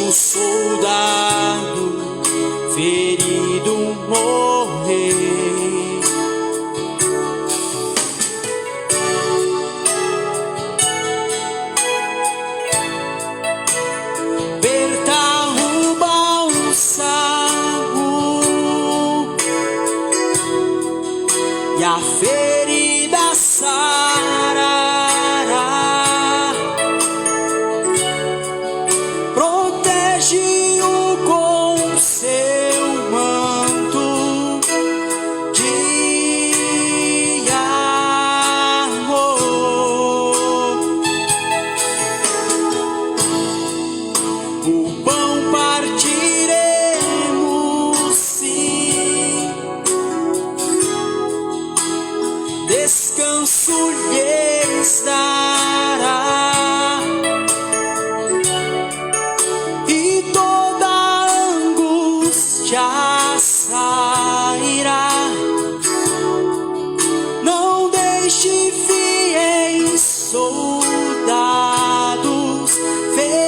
um soldado ferido morrer. E a ferida sarará, protege-o com seu manto de amor. O pão partiremos, sim, descanso lhes dará, e toda angústia sairá. Não deixe fiéis soldados feridos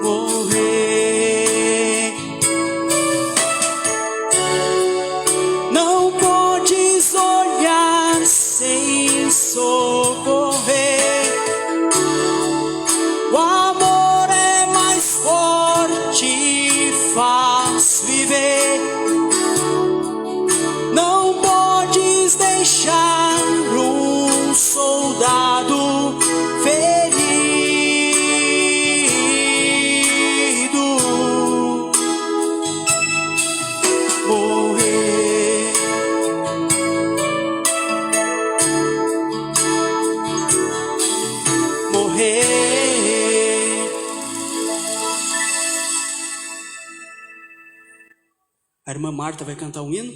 morrer. Não podes olhar sem socorrer. O amor é mais forte e faz viver. Não podes deixar um soldado ferido morrer. Morrer. A irmã Marta vai cantar um hino.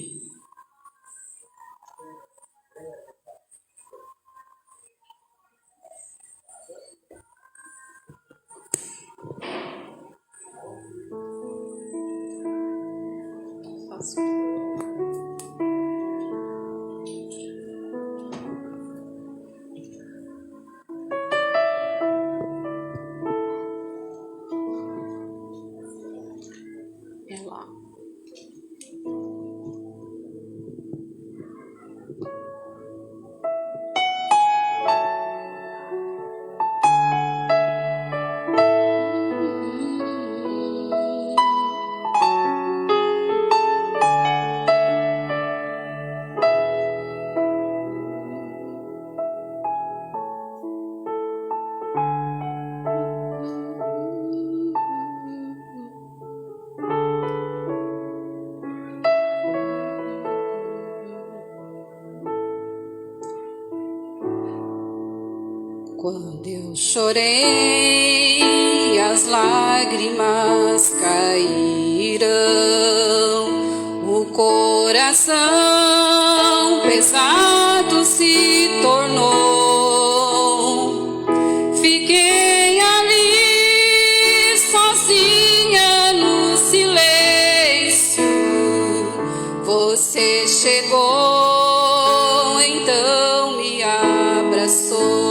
É lá. Quando eu chorei, as lágrimas caíram, o coração pesado se tornou. Fiquei ali sozinha no silêncio. Você chegou, então me abraçou.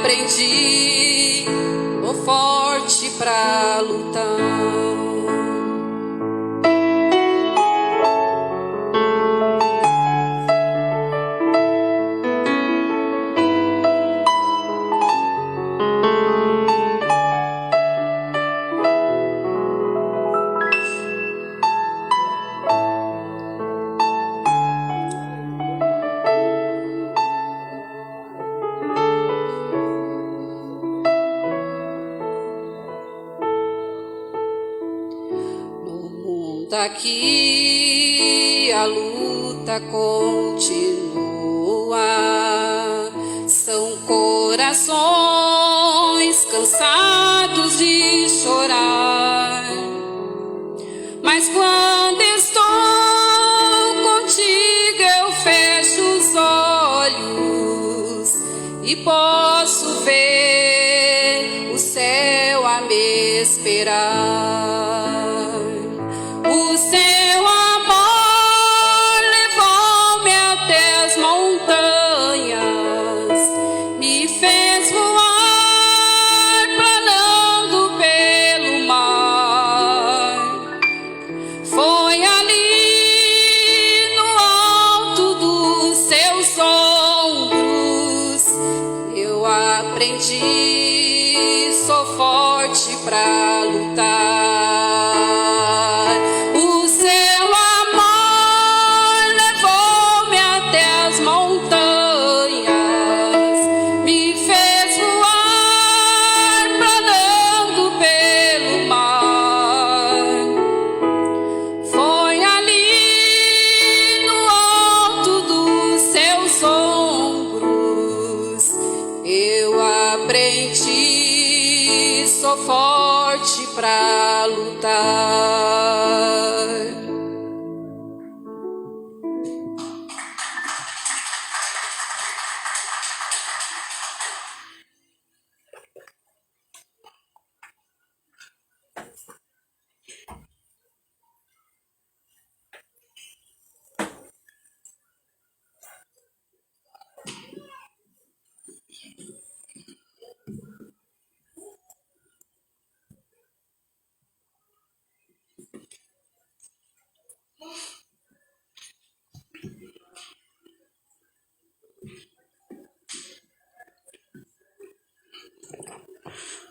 Aprendi, tô forte pra lutar. Aqui a luta continua, são coisas corações cansados de chorar. Mas quando estou contigo, eu fecho os olhos e posso ver o céu a me esperar. O seu amor levou-me até as montanhas, me fez voar planando pelo mar. Foi ali no alto dos seus ombros eu aprendi, sou forte pra lutar. O seu amor levou-me até as montanhas, me fez voar planando pelo mar. Foi ali no alto dos seus ombros eu aprendi, sou forte pra lutar.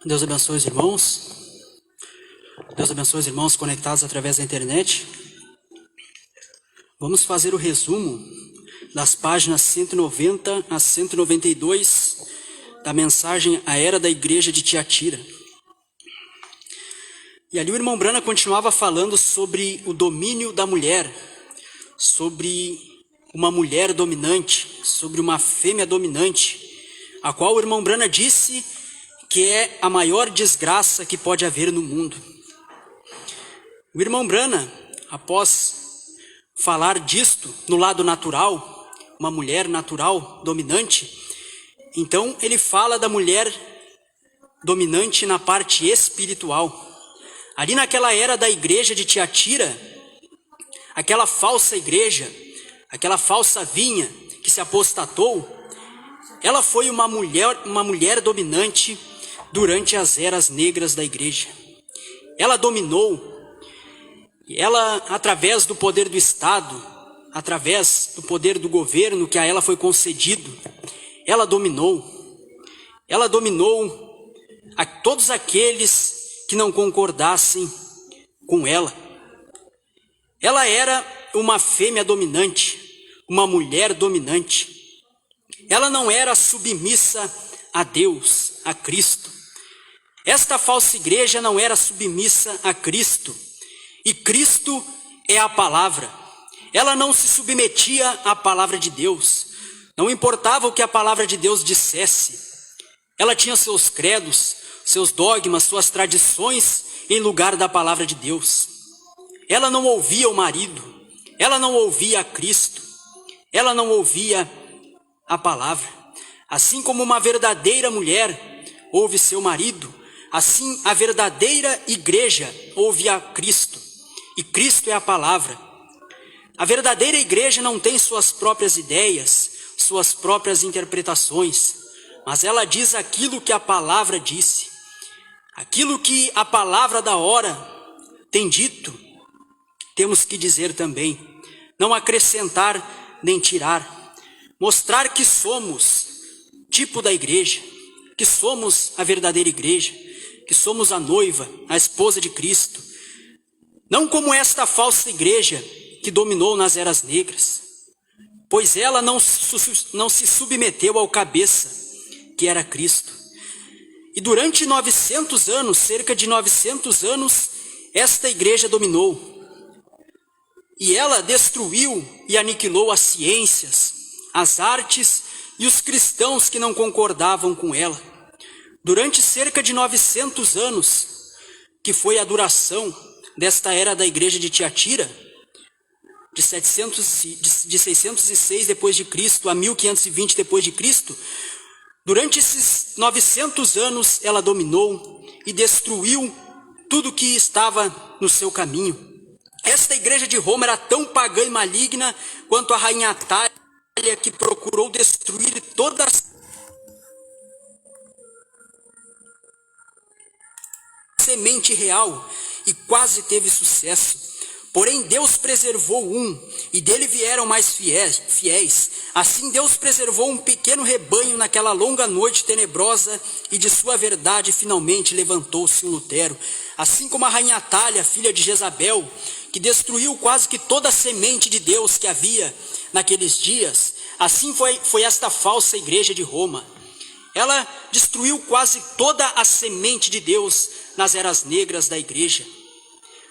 Deus abençoe os irmãos. Deus abençoe os irmãos conectados através da internet. Vamos fazer o resumo das páginas 190 a 192 da mensagem A Era da Igreja de Tiatira. E ali o irmão Brana continuava falando sobre o domínio da mulher, sobre uma mulher dominante, sobre uma fêmea dominante, a qual o irmão Brana disse que é a maior desgraça que pode haver no mundo. O irmão Brana, após falar disto no lado natural, uma mulher natural, dominante, então ele fala da mulher dominante na parte espiritual. Ali naquela era da igreja de Tiatira, aquela falsa igreja, aquela falsa vinha que se apostatou, ela foi uma mulher dominante durante as eras negras da igreja. Ela dominou, ela, através do poder do Estado, através do poder do governo que a ela foi concedido, ela dominou a todos aqueles que não concordassem com ela. Ela era uma fêmea dominante, uma mulher dominante. Ela não era submissa a Deus, a Cristo. Esta falsa igreja não era submissa a Cristo, e Cristo é a palavra. Ela não se submetia à palavra de Deus, não importava o que a palavra de Deus dissesse. Ela tinha seus credos, seus dogmas, suas tradições em lugar da palavra de Deus. Ela não ouvia o marido, ela não ouvia a Cristo, ela não ouvia a palavra. Assim como uma verdadeira mulher ouve seu marido, assim a verdadeira igreja ouve a Cristo, e Cristo é a palavra. A verdadeira igreja não tem suas próprias ideias, suas próprias interpretações, mas ela diz aquilo que a palavra disse, aquilo que a palavra da hora tem dito, temos que dizer também, não acrescentar nem tirar, mostrar que somos tipo da igreja, que somos a verdadeira igreja, que somos a noiva, a esposa de Cristo, não como esta falsa igreja que dominou nas eras negras, pois ela não se submeteu ao cabeça, que era Cristo. E durante 900 anos, cerca de 900 anos, esta igreja dominou. E ela destruiu e aniquilou as ciências, as artes e os cristãos que não concordavam com ela. Durante cerca de 900 anos, que foi a duração desta era da igreja de Tiatira, de 606 depois de Cristo a 1520 depois de Cristo, durante esses 900 anos ela dominou e destruiu tudo que estava no seu caminho. Esta igreja de Roma era tão pagã e maligna quanto a rainha Atália, que procurou destruir toda a semente real e quase teve sucesso. Porém, Deus preservou um, e dele vieram mais fiéis. Assim, Deus preservou um pequeno rebanho naquela longa noite tenebrosa, e de sua verdade finalmente levantou-se um Lutero. Assim como a rainha Atália, filha de Jezabel, que destruiu quase que toda a semente de Deus que havia naqueles dias, assim foi esta falsa igreja de Roma. Ela destruiu quase toda a semente de Deus nas eras negras da igreja.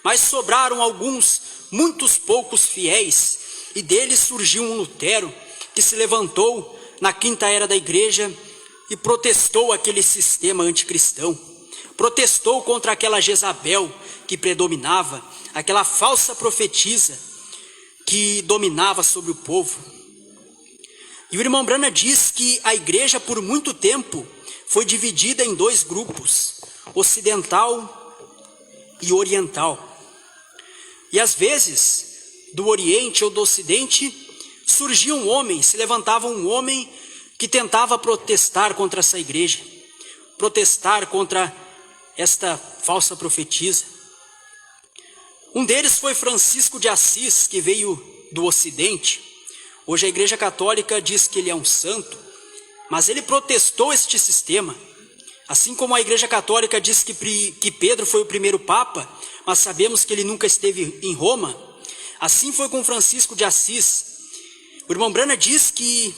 Mas sobraram alguns, muitos poucos fiéis, e deles surgiu um Lutero, que se levantou na quinta era da igreja e protestou aquele sistema anticristão. Protestou contra aquela Jezabel que predominava, aquela falsa profetisa que dominava sobre o povo. E o irmão Branham diz que a igreja por muito tempo foi dividida em dois grupos, ocidental e oriental. E às vezes, do Oriente ou do Ocidente, surgia um homem, se levantava um homem que tentava protestar contra essa igreja, protestar contra esta falsa profetisa. Um deles foi Francisco de Assis, que veio do Ocidente. Hoje a Igreja Católica diz que ele é um santo, mas ele protestou este sistema. Assim como a Igreja Católica diz que Pedro foi o primeiro Papa, mas sabemos que ele nunca esteve em Roma, assim foi com Francisco de Assis. O irmão Branham diz que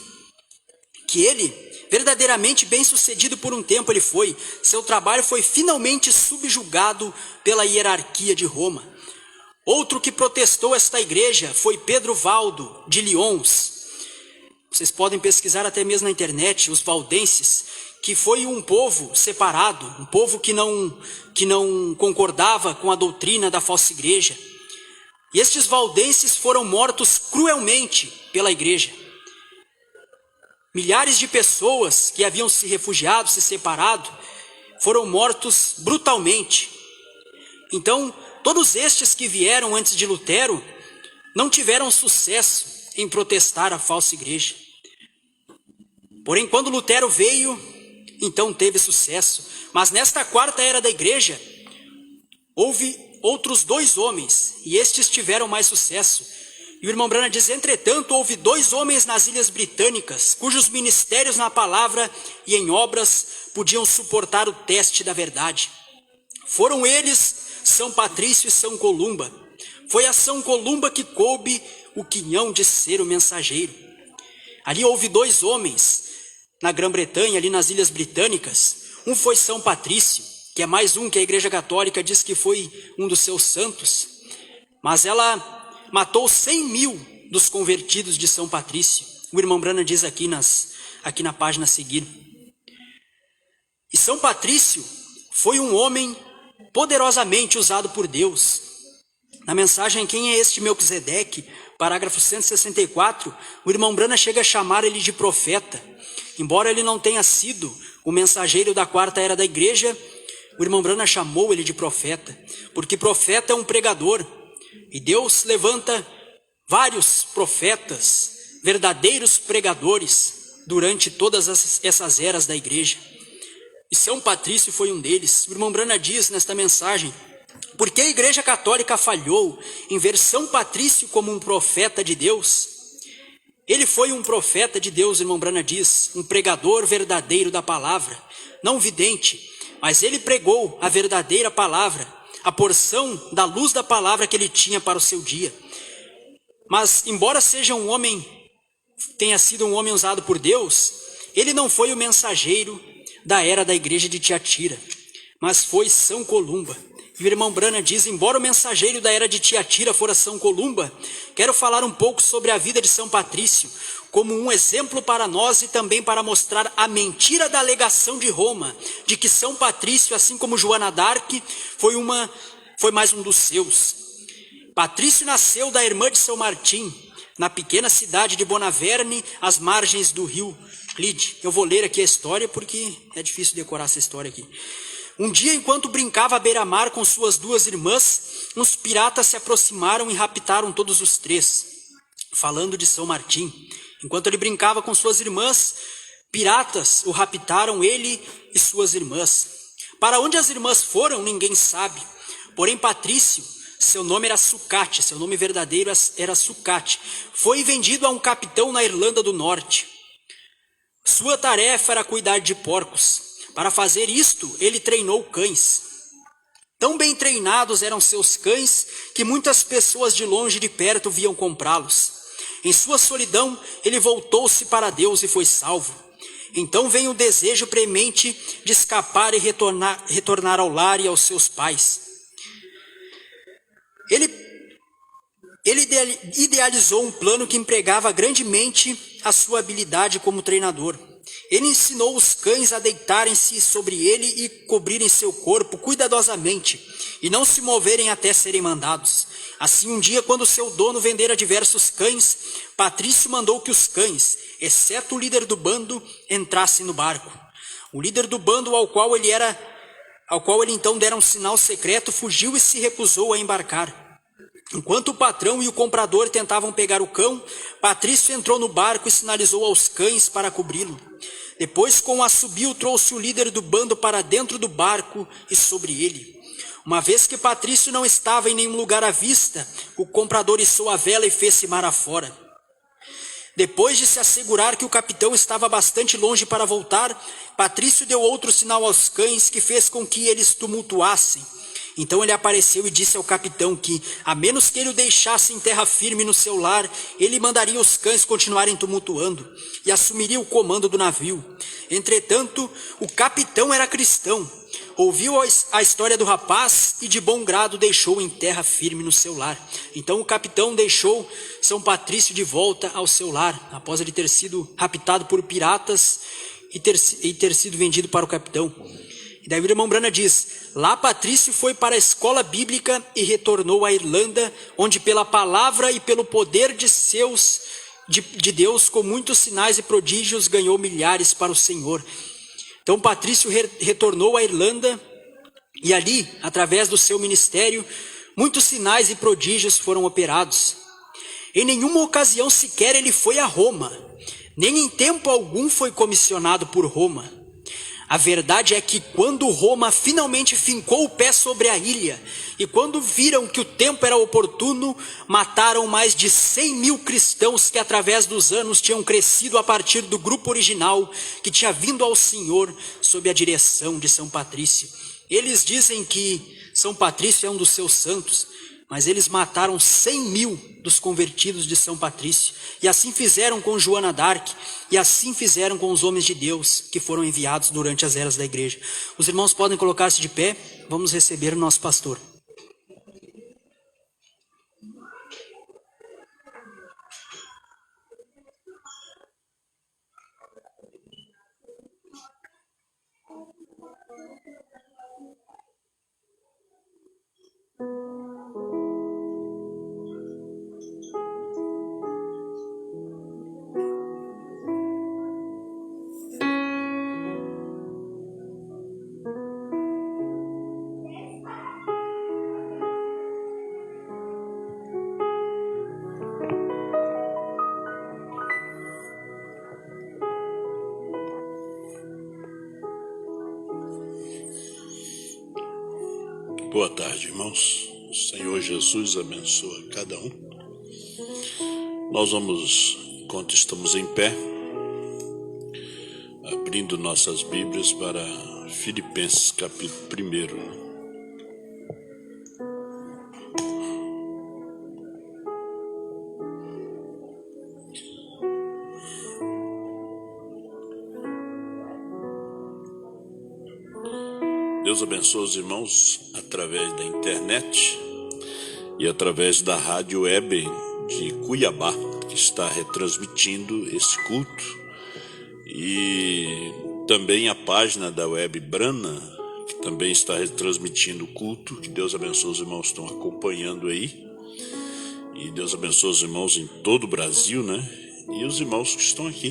ele, verdadeiramente bem sucedido por um tempo ele foi, seu trabalho foi finalmente subjugado pela hierarquia de Roma. Outro que protestou esta igreja foi Pedro Valdo, de Lyons. Vocês podem pesquisar até mesmo na internet, os valdenses, que foi um povo separado, um povo que não concordava com a doutrina da falsa igreja. E estes valdenses foram mortos cruelmente pela igreja. Milhares de pessoas que haviam se refugiado, se separado, foram mortos brutalmente. Então, todos estes que vieram antes de Lutero não tiveram sucesso em protestar a falsa igreja. Porém, quando Lutero veio, então teve sucesso. Mas nesta quarta era da igreja, houve outros dois homens, e estes tiveram mais sucesso. E o irmão Branham diz, entretanto, houve dois homens nas Ilhas Britânicas, cujos ministérios na palavra e em obras podiam suportar o teste da verdade. Foram eles São Patrício e São Columba. Foi a São Columba que coube o quinhão de ser o mensageiro. Ali houve dois homens na Grã-Bretanha, ali nas Ilhas Britânicas. Um foi São Patrício, que é mais um que a Igreja Católica diz que foi um dos seus santos. Mas ela matou 100.000 dos convertidos de São Patrício. O irmão Branham diz aqui na página a seguir. E São Patrício foi um homem poderosamente usado por Deus. Na mensagem Quem é este Melquisedeque, parágrafo 164, o irmão Branham chega a chamar ele de profeta. Embora ele não tenha sido o mensageiro da quarta era da igreja, o irmão Branham chamou ele de profeta, porque profeta é um pregador, e Deus levanta vários profetas, verdadeiros pregadores, durante todas essas eras da igreja. E São Patrício foi um deles. O irmão Branham diz nesta mensagem, porque a Igreja Católica falhou em ver São Patrício como um profeta de Deus. Ele foi um profeta de Deus, o irmão Branham diz, um pregador verdadeiro da palavra, não vidente, mas ele pregou a verdadeira palavra, a porção da luz da palavra que ele tinha para o seu dia. Mas, embora tenha sido um homem usado por Deus, ele não foi o mensageiro da era da igreja de Tiatira, mas foi São Columba. E o irmão Branham diz, embora o mensageiro da era de Tiatira fora São Columba, quero falar um pouco sobre a vida de São Patrício, como um exemplo para nós e também para mostrar a mentira da alegação de Roma, de que São Patrício, assim como Joana d'Arc, foi mais um dos seus. Patrício nasceu da irmã de São Martim, na pequena cidade de Bonaverne, às margens do rio Clyde. Eu vou ler aqui a história porque é difícil decorar essa história aqui. Um dia, enquanto brincava à beira-mar com suas duas irmãs, uns piratas se aproximaram e raptaram todos os três. Falando de São Martim, enquanto ele brincava com suas irmãs, piratas o raptaram, ele e suas irmãs. Para onde as irmãs foram, ninguém sabe. Porém, Patrício, seu nome era Sucate, seu nome verdadeiro era Sucate, foi vendido a um capitão na Irlanda do Norte. Sua tarefa era cuidar de porcos. Para fazer isto, ele treinou cães. Tão bem treinados eram seus cães que muitas pessoas de longe e de perto vinham comprá-los. Em sua solidão, ele voltou-se para Deus e foi salvo. Então veio o desejo premente de escapar e retornar ao lar e aos seus pais. Ele idealizou um plano que empregava grandemente a sua habilidade como treinador. Ele ensinou os cães a deitarem-se sobre ele e cobrirem seu corpo cuidadosamente, e não se moverem até serem mandados. Assim, um dia, quando seu dono vendera diversos cães, Patrício mandou que os cães, exceto o líder do bando, entrassem no barco. O líder do bando, ao qual ele então dera um sinal secreto, fugiu e se recusou a embarcar. Enquanto o patrão e o comprador tentavam pegar o cão, Patrício entrou no barco e sinalizou aos cães para cobri-lo. Depois, com um assobio, trouxe o líder do bando para dentro do barco e sobre ele. Uma vez que Patrício não estava em nenhum lugar à vista, o comprador içou a vela e fez-se mar afora. Depois de se assegurar que o capitão estava bastante longe para voltar, Patrício deu outro sinal aos cães que fez com que eles tumultuassem. Então ele apareceu e disse ao capitão que, a menos que ele o deixasse em terra firme no seu lar, ele mandaria os cães continuarem tumultuando e assumiria o comando do navio. Entretanto, o capitão era cristão, ouviu a história do rapaz e de bom grado deixou em terra firme no seu lar. Então o capitão deixou São Patrício de volta ao seu lar, após ele ter sido raptado por piratas e ter sido vendido para o capitão. E daí o irmão Brana diz: lá Patrício foi para a escola bíblica e retornou à Irlanda, onde pela palavra e pelo poder de Deus, com muitos sinais e prodígios, ganhou milhares para o Senhor. Então Patrício retornou à Irlanda e ali, através do seu ministério, muitos sinais e prodígios foram operados. Em nenhuma ocasião sequer ele foi a Roma, nem em tempo algum foi comissionado por Roma. A verdade é que quando Roma finalmente fincou o pé sobre a ilha, e quando viram que o tempo era oportuno, mataram mais de 100.000 cristãos que através dos anos tinham crescido a partir do grupo original que tinha vindo ao Senhor sob a direção de São Patrício. Eles dizem que São Patrício é um dos seus santos, mas eles mataram 100.000 dos convertidos de São Patrício. E assim fizeram com Joana d'Arc, e assim fizeram com os homens de Deus que foram enviados durante as eras da igreja. Os irmãos podem colocar-se de pé, vamos receber o nosso pastor. Boa tarde, irmãos. O Senhor Jesus abençoa cada um. Nós vamos, enquanto estamos em pé, abrindo nossas Bíblias para Filipenses, capítulo 1. Deus abençoe os irmãos através da internet e através da rádio web de Cuiabá, que está retransmitindo esse culto, e também a página da Web Brana, que também está retransmitindo o culto. Que Deus abençoe os irmãos que estão acompanhando aí, e Deus abençoe os irmãos em todo o Brasil, né? E os irmãos que estão aqui,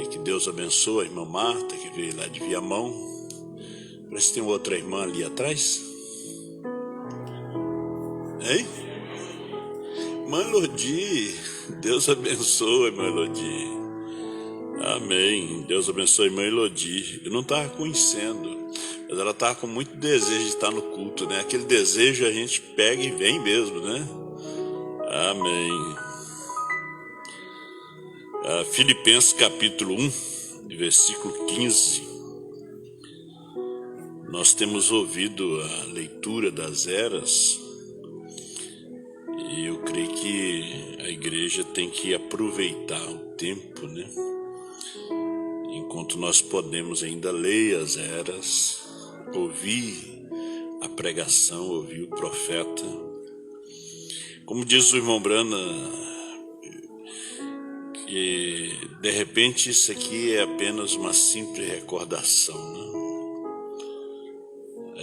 e que Deus abençoe a irmã Marta, que veio lá de Viamão. Parece que tem outra irmã ali atrás. Hein? Irmã Elodie, Deus abençoe, irmã Elodie. Amém. Deus abençoe a irmã Elodie. Eu não estava conhecendo, mas ela estava com muito desejo de estar no culto, né? Aquele desejo a gente pega e vem mesmo, né? Amém. Filipenses capítulo 1, versículo 15. Nós temos ouvido a leitura das eras, e eu creio que a igreja tem que aproveitar o tempo, né? Enquanto nós podemos ainda ler as eras, ouvir a pregação, ouvir o profeta. Como diz o irmão Brana, que de repente isso aqui é apenas uma simples recordação, né?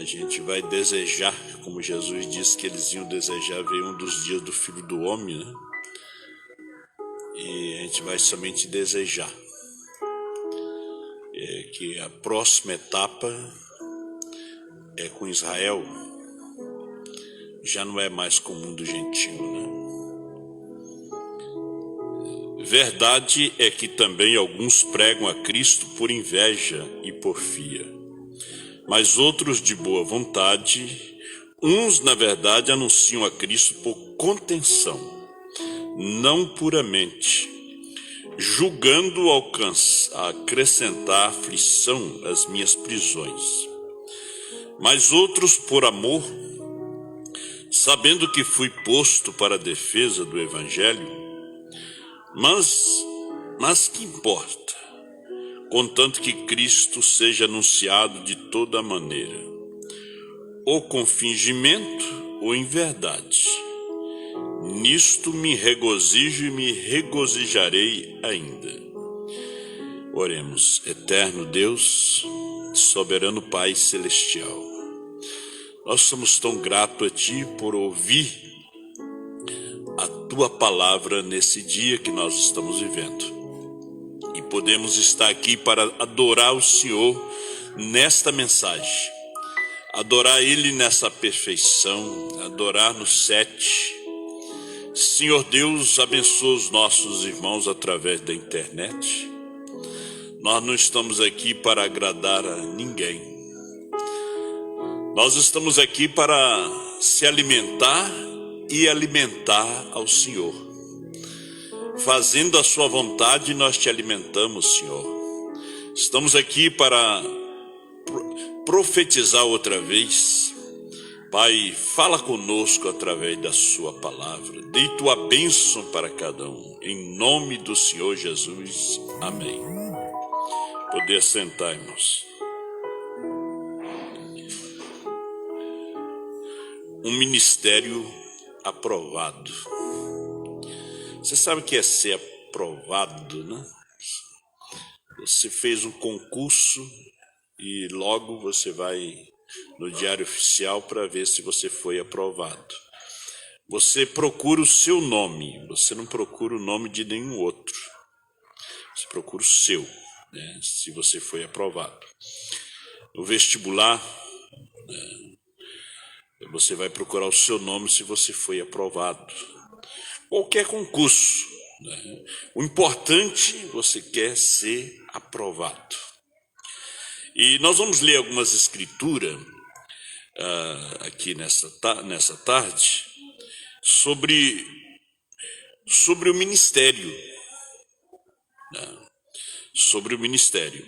A gente vai desejar, como Jesus disse que eles iam desejar ver um dos dias do Filho do Homem, né? E a gente vai somente desejar que a próxima etapa é com Israel, já não é mais com o mundo gentil, né? Verdade é que também alguns pregam a Cristo por inveja e porfia, mas outros de boa vontade. Uns, na verdade, anunciam a Cristo por contenção, não puramente, julgando acrescentar aflição às minhas prisões. Mas outros por amor, sabendo que fui posto para a defesa do Evangelho. Mas que importa, contanto que Cristo seja anunciado de toda maneira, ou com fingimento ou em verdade. Nisto me regozijo e me regozijarei ainda. Oremos. Eterno Deus, soberano Pai celestial, nós somos tão gratos a Ti por ouvir a Tua palavra nesse dia que nós estamos vivendo. E podemos estar aqui para adorar o Senhor nesta mensagem, adorar Ele nessa perfeição, adorar no 7. Senhor Deus, abençoa os nossos irmãos através da internet. Nós não estamos aqui para agradar a ninguém. Nós estamos aqui para se alimentar e alimentar ao Senhor. Fazendo a sua vontade, nós te alimentamos, Senhor. Estamos aqui para profetizar outra vez. Pai, fala conosco através da sua palavra. Dê tua bênção para cada um. Em nome do Senhor Jesus. Amém. Poder sentar, irmãos. Um ministério aprovado. Você sabe o que é ser aprovado, né? Você fez um concurso e logo você vai no Diário Oficial para ver se você foi aprovado. Você procura o seu nome, você não procura o nome de nenhum outro. Você procura o seu, né? Se você foi aprovado. No vestibular, você vai procurar o seu nome se você foi aprovado. Qualquer concurso, né? O importante, você quer ser aprovado. E nós vamos ler algumas escrituras aqui nessa tarde sobre o ministério. Né? Sobre o ministério.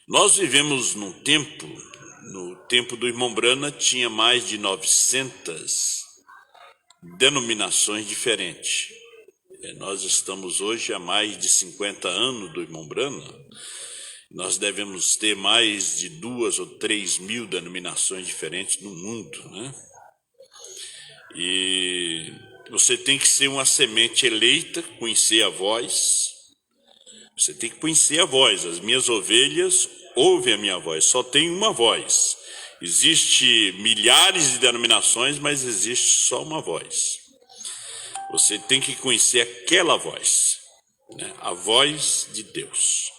Nós vivemos no tempo do irmão Brana, tinha mais de 900 denominações diferentes. Nós estamos hoje há mais de 50 anos do irmão Brana. Nós devemos ter mais de 2 ou 3 mil denominações diferentes no mundo, né? E Você tem que ser uma semente eleita, conhecer a voz. Você tem que conhecer a voz. As minhas ovelhas ouvem a minha voz. Só tem uma voz. Existe milhares de denominações, mas existe só uma voz. Você tem que conhecer aquela voz, né? A voz de Deus.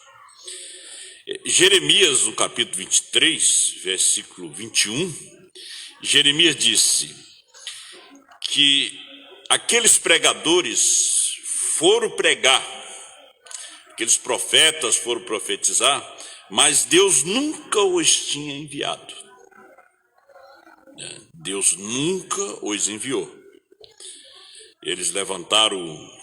Jeremias, no capítulo 23, versículo 21, Jeremias disse que aqueles pregadores foram pregar, aqueles profetas foram profetizar, mas Deus nunca os tinha enviado. Deus nunca os enviou. Eles levantaram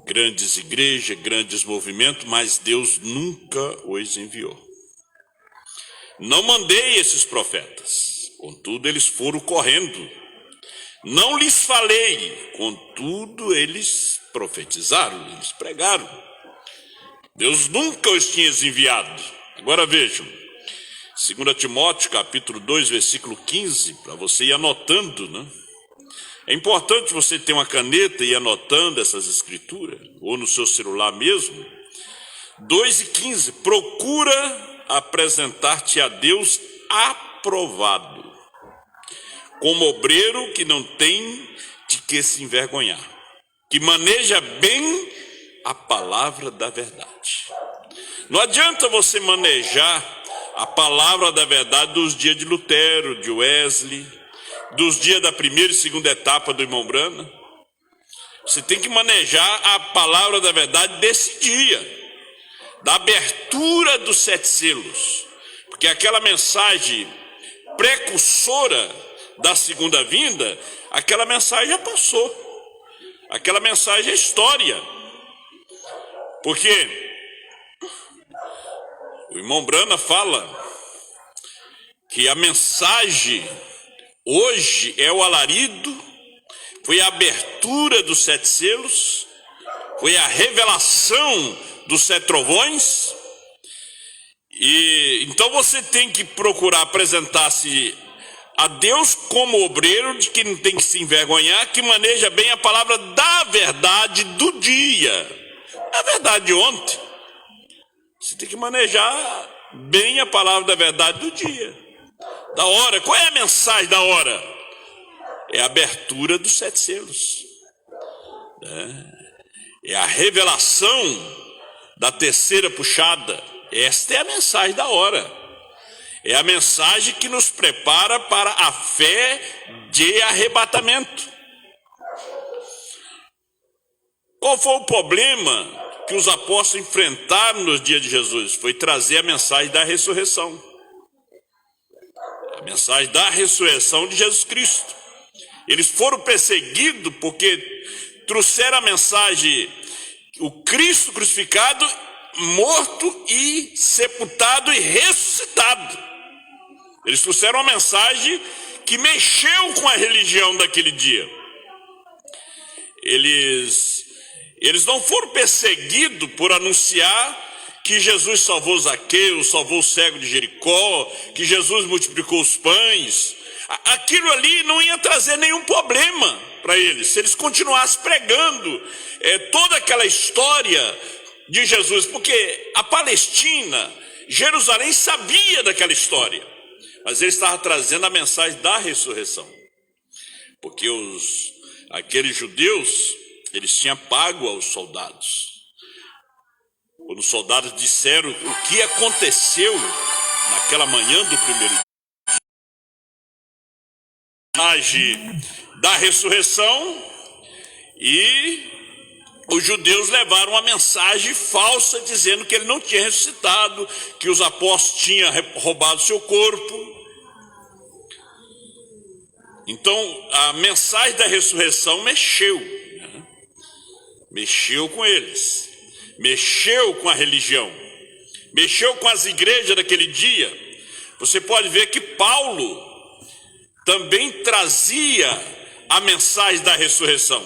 grandes igrejas, grandes movimentos, mas Deus nunca os enviou. Não mandei esses profetas, contudo eles foram correndo. Não lhes falei, contudo eles profetizaram, eles pregaram. Deus nunca os tinha enviado. Agora vejam, 2 Timóteo capítulo 2, versículo 15, para você ir anotando, né? É importante você ter uma caneta e ir anotando essas escrituras, ou no seu celular mesmo. 2:15, procura apresentar-te a Deus aprovado, como obreiro que não tem de que se envergonhar, que maneja bem a palavra da verdade. Não adianta você manejar a palavra da verdade dos dias de Lutero, de Wesley, dos dias da primeira e segunda etapa do irmão Branham. Você tem que manejar a palavra da verdade desse dia, da abertura dos 7 selos, porque aquela mensagem precursora da segunda vinda, aquela mensagem já passou, aquela mensagem é história, porque o irmão Branham fala que a mensagem hoje é o alarido, foi a abertura dos 7 selos, foi a revelação dos 7 trovões. E então você tem que procurar apresentar-se a Deus como obreiro de que não tem que se envergonhar, que maneja bem a palavra da verdade do dia, a verdade de ontem. Você tem que manejar bem a palavra da verdade do dia, da hora. Qual é a mensagem da hora? É a abertura dos 7 selos, é a revelação da terceira puxada. Esta é a mensagem da hora, é a mensagem que nos prepara para a fé de arrebatamento. Qual foi o problema que os apóstolos enfrentaram nos dias de Jesus? Foi trazer a mensagem da ressurreição, a mensagem da ressurreição de Jesus Cristo. Eles foram perseguidos porque trouxeram a mensagem, o Cristo crucificado, morto e sepultado e ressuscitado. Eles trouxeram uma mensagem que mexeu com a religião daquele dia. Eles não foram perseguidos por anunciar que Jesus salvou Zaqueu, salvou o cego de Jericó, que Jesus multiplicou os pães. Aquilo ali não ia trazer nenhum problema para eles, se eles continuassem pregando toda aquela história de Jesus, porque a Palestina, Jerusalém sabia daquela história, mas ele estava trazendo a mensagem da ressurreição, porque aqueles judeus, eles tinham pago aos soldados. Quando os soldados disseram o que aconteceu naquela manhã do primeiro dia, da ressurreição, e os judeus levaram uma mensagem falsa dizendo que ele não tinha ressuscitado, que os apóstolos tinham roubado seu corpo. Então a mensagem da ressurreição mexeu, né? Mexeu com eles, mexeu com a religião, mexeu com as igrejas daquele dia. Você pode ver que Paulo também trazia a mensagem da ressurreição.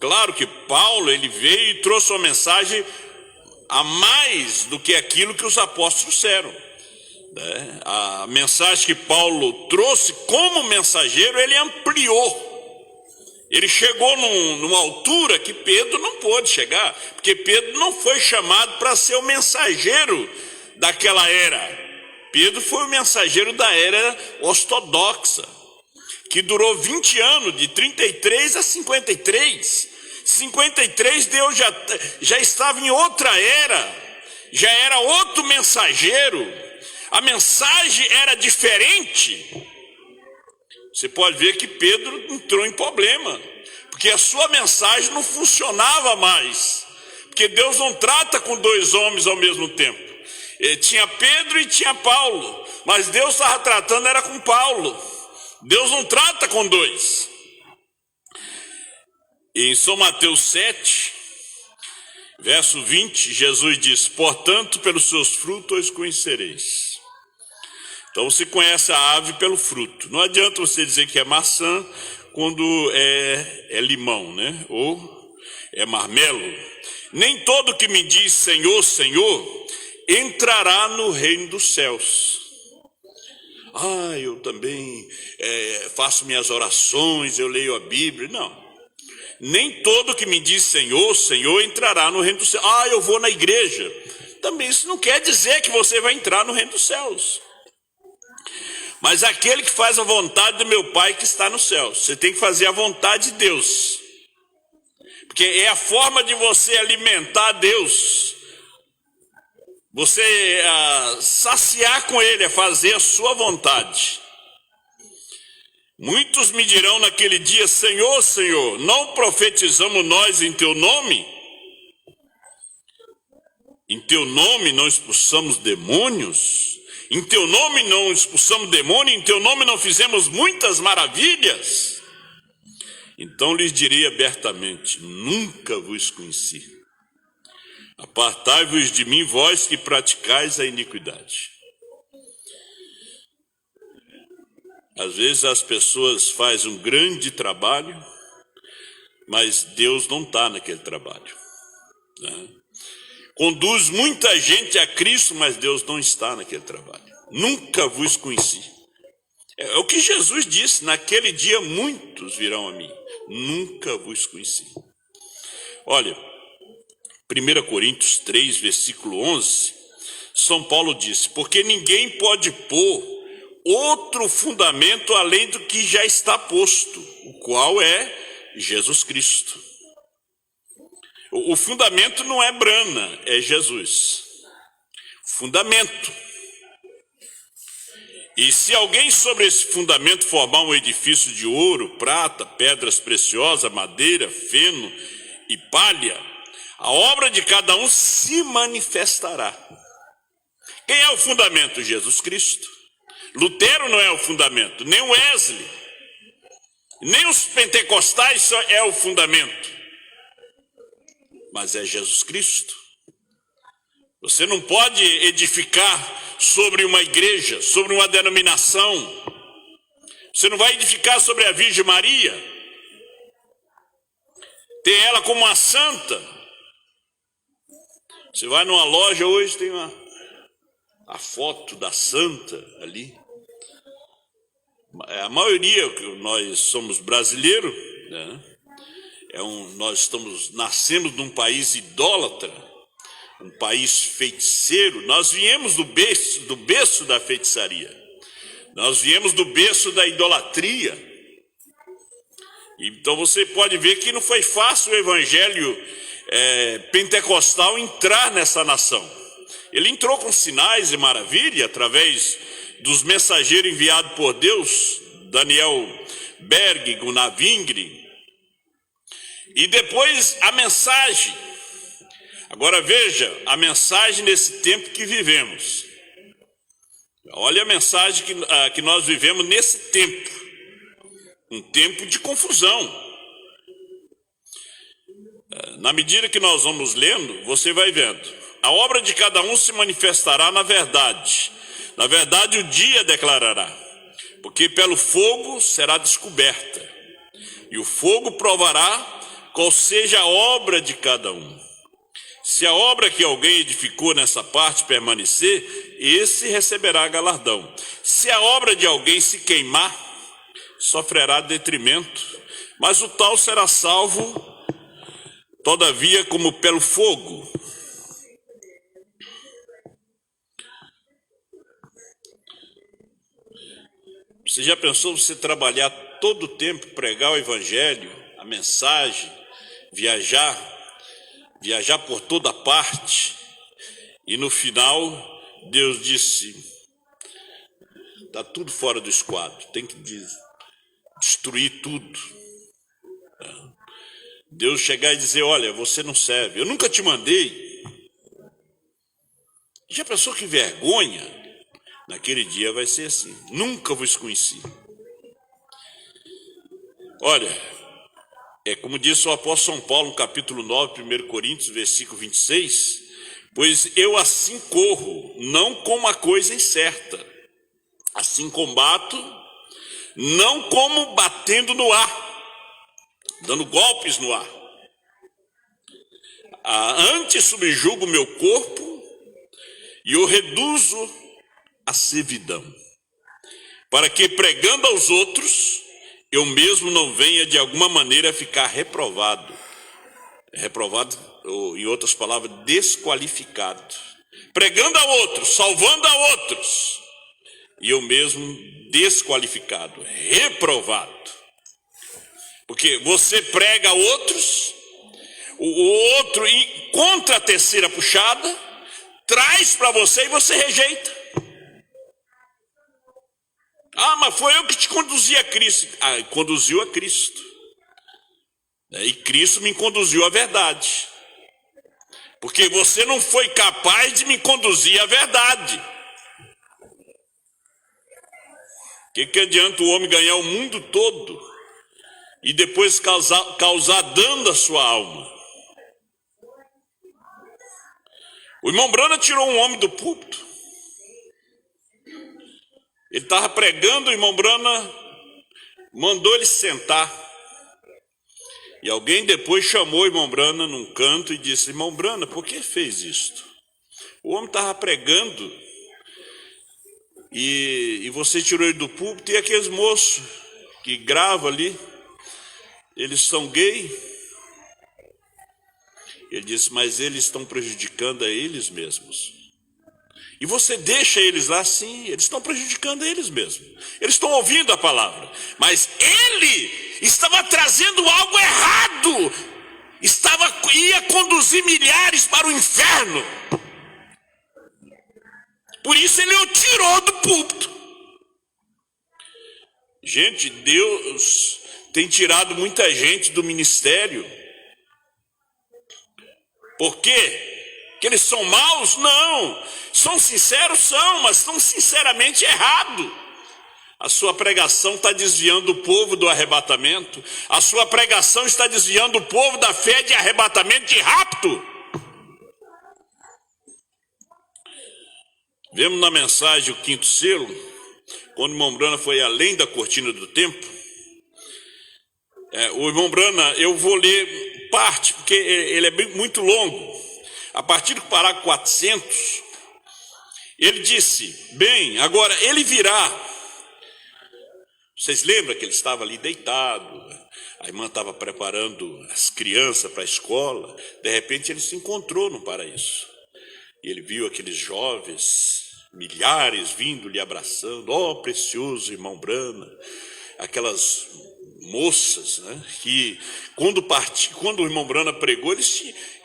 Claro que Paulo, ele veio e trouxe uma mensagem a mais do que aquilo que os apóstolos trouxeram, né? A mensagem que Paulo trouxe como mensageiro, ele ampliou Ele chegou numa altura que Pedro não pôde chegar, porque Pedro não foi chamado para ser o mensageiro daquela era. Pedro foi o mensageiro da era ortodoxa, que durou 20 anos, de 33 a 53. 53 Deus já estava em outra era, já era outro mensageiro, a mensagem era diferente. Você pode ver que Pedro entrou em problema, porque a sua mensagem não funcionava mais, porque Deus não trata com dois homens ao mesmo tempo. Tinha Pedro e tinha Paulo, mas Deus estava tratando era com Paulo. Deus não trata com dois. Em São Mateus 7, verso 20, Jesus diz: portanto, pelos seus frutos os conhecereis. Então você conhece a ave pelo fruto. Não adianta você dizer que é maçã quando é limão, né? Ou é marmelo. Nem todo que me diz Senhor, Senhor, entrará no reino dos céus. Eu também faço minhas orações, eu leio a Bíblia. Não. Nem todo que me diz Senhor, Senhor, entrará no reino dos céus. Eu vou na igreja. Também isso não quer dizer que você vai entrar no reino dos céus. Mas aquele que faz a vontade do meu Pai que está no céu. Você tem que fazer a vontade de Deus. Porque é a forma de você alimentar Deus. Você saciar com Ele, é fazer a sua vontade. Muitos me dirão naquele dia: Senhor, Senhor, não profetizamos nós em Teu nome? Em Teu nome não expulsamos demônios? Em Teu nome não expulsamos demônio? Em Teu nome não fizemos muitas maravilhas? Então lhes direi abertamente: nunca vos conheci. Apartai-vos de mim, vós que praticais a iniquidade. Às vezes as pessoas fazem um grande trabalho, mas Deus não está naquele trabalho, né? Conduz muita gente a Cristo, mas Deus não está naquele trabalho. Nunca vos conheci. É o que Jesus disse: naquele dia muitos virão a mim. Nunca vos conheci. Olha, 1 Coríntios 3, versículo 11, São Paulo disse: porque ninguém pode pôr outro fundamento além do que já está posto, o qual é Jesus Cristo. O fundamento não é brana, é Jesus. Fundamento. E se alguém sobre esse fundamento formar um edifício de ouro, prata, pedras preciosas, madeira, feno e palha, a obra de cada um se manifestará. Quem é o fundamento? Jesus Cristo. Lutero não é o fundamento, nem o Wesley, nem os pentecostais só é o fundamento, mas é Jesus Cristo. Você não pode edificar sobre uma igreja, sobre uma denominação. Você não vai edificar sobre a Virgem Maria, ter ela como uma santa. Você vai numa loja hoje, tem a foto da santa ali. A maioria, nós somos brasileiros, né? Nós nascemos num país idólatra, um país feiticeiro. Nós viemos do berço da feitiçaria. Nós viemos do berço da idolatria. Então você pode ver que não foi fácil o evangelho pentecostal entrar nessa nação. Ele entrou com sinais e maravilha através dos mensageiros enviados por Deus, Daniel Berg, Gunnar Wingre, e depois a mensagem. Agora veja a mensagem nesse tempo que vivemos. Olha a mensagem que nós vivemos nesse tempo, um tempo de confusão. Na medida que nós vamos lendo, você vai vendo. A obra de cada um se manifestará na verdade. Na verdade, o dia declarará, porque pelo fogo será descoberta, e o fogo provará qual seja a obra de cada um. Se a obra que alguém edificou nessa parte permanecer, esse receberá galardão. Se a obra de alguém se queimar, sofrerá detrimento, Mas o tal será salvo, todavia, como pelo fogo. Você já pensou você trabalhar todo o tempo, pregar o evangelho, a mensagem, viajar por toda parte, e no final Deus disse: está tudo fora do esquadro, tem que destruir tudo. Deus chegar e dizer: olha, você não serve, eu nunca te mandei. Já pensou que vergonha? Naquele dia vai ser assim: nunca vos conheci. Olha, é como disse o apóstolo São Paulo no capítulo 9, 1 Coríntios, versículo 26, pois eu assim corro, não como a coisa incerta, assim combato, não como batendo no ar, dando golpes no ar. Antes subjugo o meu corpo e o reduzo à servidão, para que pregando aos outros, eu mesmo não venha de alguma maneira a ficar reprovado. Reprovado, ou em outras palavras, desqualificado. Pregando a outros, salvando a outros, e eu mesmo desqualificado, reprovado. Porque você prega a outros, o outro encontra a terceira puxada, traz para você e você rejeita. Ah, mas foi eu que te conduzi a Cristo. Ah, conduziu a Cristo. E Cristo me conduziu à verdade. Porque você não foi capaz de me conduzir à verdade. Que adianta o homem ganhar o mundo todo e depois causar dano à sua alma? O irmão Brana tirou um homem do púlpito. Ele estava pregando, o irmão Brana mandou ele sentar. E alguém depois chamou o irmão Brana num canto e disse: irmão Brana, por que fez isto? O homem estava pregando e você tirou ele do púlpito. E aqueles moços que gravam ali, eles são gay. Ele disse: mas eles estão prejudicando a eles mesmos. E você deixa eles lá? Sim, eles estão prejudicando eles mesmos. Eles estão ouvindo a palavra, mas ele estava trazendo algo errado. Ia conduzir milhares para o inferno. Por isso ele o tirou do púlpito. Gente, Deus tem tirado muita gente do ministério. Por quê? Que eles são maus? Não. São sinceros? São, mas estão sinceramente errados. A sua pregação está desviando o povo do arrebatamento. A sua pregação está desviando o povo da fé de arrebatamento, de rapto. Vemos na mensagem o quinto selo, quando o irmão Brana foi além da cortina do templo. O irmão Brana, eu vou ler parte, porque ele é muito longo. A partir do parágrafo 400, ele disse: bem, agora ele virá. Vocês lembram que ele estava ali deitado, a irmã estava preparando as crianças para a escola, de repente ele se encontrou no paraíso. E ele viu aqueles jovens, milhares vindo lhe abraçando: ó, precioso irmão Brana. Aquelas moças, né, que quando o irmão Brana pregou,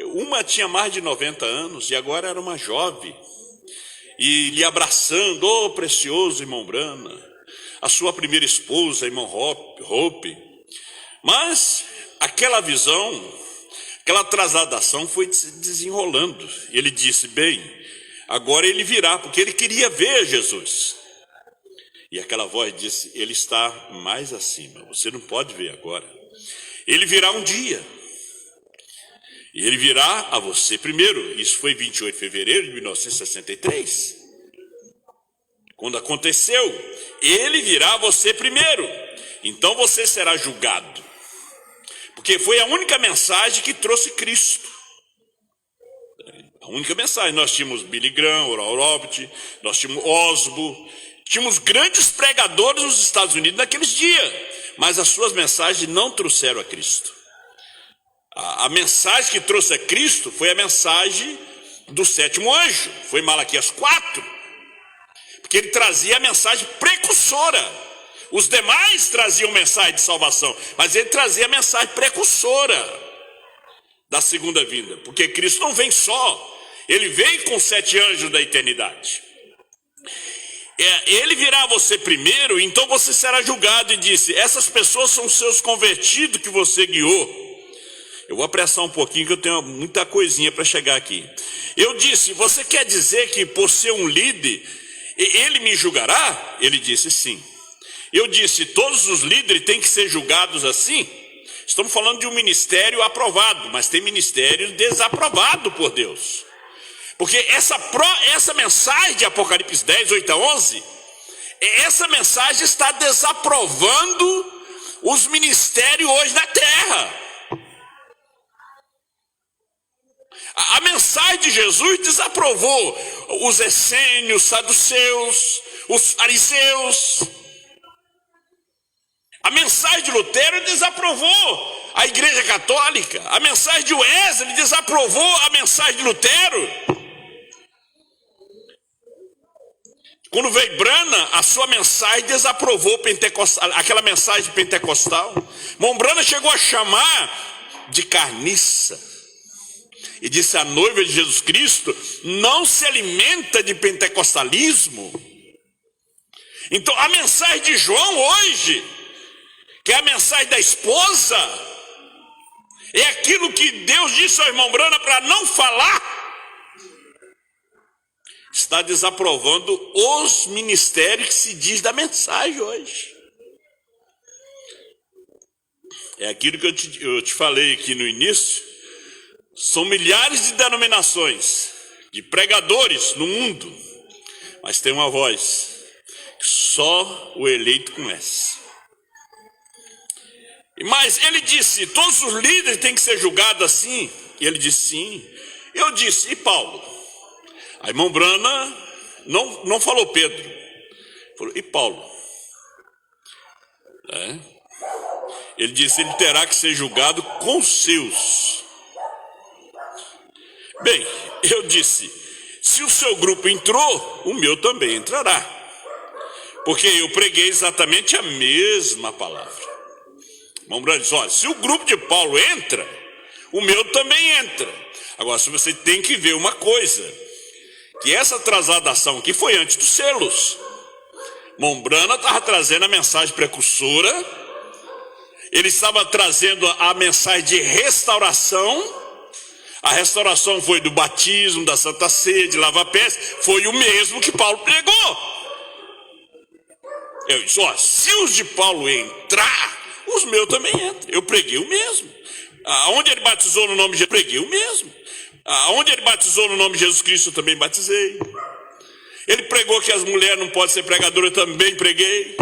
uma tinha mais de 90 anos e agora era uma jovem, e lhe abraçando: ó, precioso irmão Brana. A sua primeira esposa, a irmã Hope. Mas aquela visão, aquela trasladação foi se desenrolando. Ele disse: bem, agora ele virá, porque ele queria ver Jesus. E aquela voz disse: ele está mais acima, você não pode ver agora. Ele virá um dia. E ele virá a você primeiro. Isso foi 28 de fevereiro de 1963. Quando aconteceu, ele virá a você primeiro. Então você será julgado. Porque foi a única mensagem que trouxe Cristo. A única mensagem. Nós tínhamos Billy Graham, Oral Roberts, nós tínhamos Osbo, tínhamos grandes pregadores nos Estados Unidos naqueles dias. mas as suas mensagens não trouxeram a Cristo. A mensagem que trouxe a Cristo foi a mensagem do sétimo anjo, foi Malaquias 4, porque ele trazia a mensagem precursora. Os demais traziam mensagem de salvação, mas ele trazia a mensagem precursora da segunda vinda, porque Cristo não vem só, ele vem com 7 anjos da eternidade. Ele virá a você primeiro, então você será julgado, e disse: essas pessoas são seus convertidos que você guiou. Eu vou apressar um pouquinho que eu tenho muita coisinha para chegar aqui. Eu disse: você quer dizer que por ser um líder, ele me julgará? Ele disse: sim. Eu disse: todos os líderes têm que ser julgados assim? Estamos falando de um ministério aprovado, mas tem ministério desaprovado por Deus. Porque essa mensagem de Apocalipse 10, 8 a 11, essa mensagem está desaprovando os ministérios hoje na terra. A mensagem de Jesus desaprovou os essênios, os saduceus, os fariseus. A mensagem de Lutero desaprovou a Igreja Católica. A mensagem de Wesley desaprovou a mensagem de Lutero. Quando veio Branham, a sua mensagem desaprovou aquela mensagem pentecostal. Branham chegou a chamar de carniça. E disse: a noiva de Jesus Cristo não se alimenta de pentecostalismo. Então a mensagem de João hoje, que é a mensagem da esposa, é aquilo que Deus disse ao irmão Branham para não falar. Está desaprovando os ministérios que se diz da mensagem hoje. É aquilo que eu te falei aqui no início. São milhares de denominações, de pregadores no mundo, mas tem uma voz que só o eleito conhece. Mas ele disse: todos os líderes têm que ser julgados assim. E ele disse: sim. Eu disse: e Paulo? Aí irmão Branham não falou Pedro, falou: e Paulo? Ele disse: ele terá que ser julgado com os seus. Bem, eu disse: se o seu grupo entrou, o meu também entrará, porque eu preguei exatamente a mesma palavra. Irmão Branham diz: olha, se o grupo de Paulo entra, o meu também entra. Agora, se você tem que ver uma coisa, que essa transladação aqui foi antes dos selos. Irmão Branham estava trazendo a mensagem precursora, ele estava trazendo a mensagem de restauração. A restauração foi do batismo, da Santa Ceia, de lavar pés, foi o mesmo que Paulo pregou. Eu disse: ó, se os de Paulo entrar, os meus também entram. Eu preguei o mesmo. Aonde ele batizou no nome de Jesus, preguei o mesmo. Aonde ele batizou no nome de Jesus Cristo, eu também batizei. Ele pregou que as mulheres não podem ser pregadoras, eu também preguei.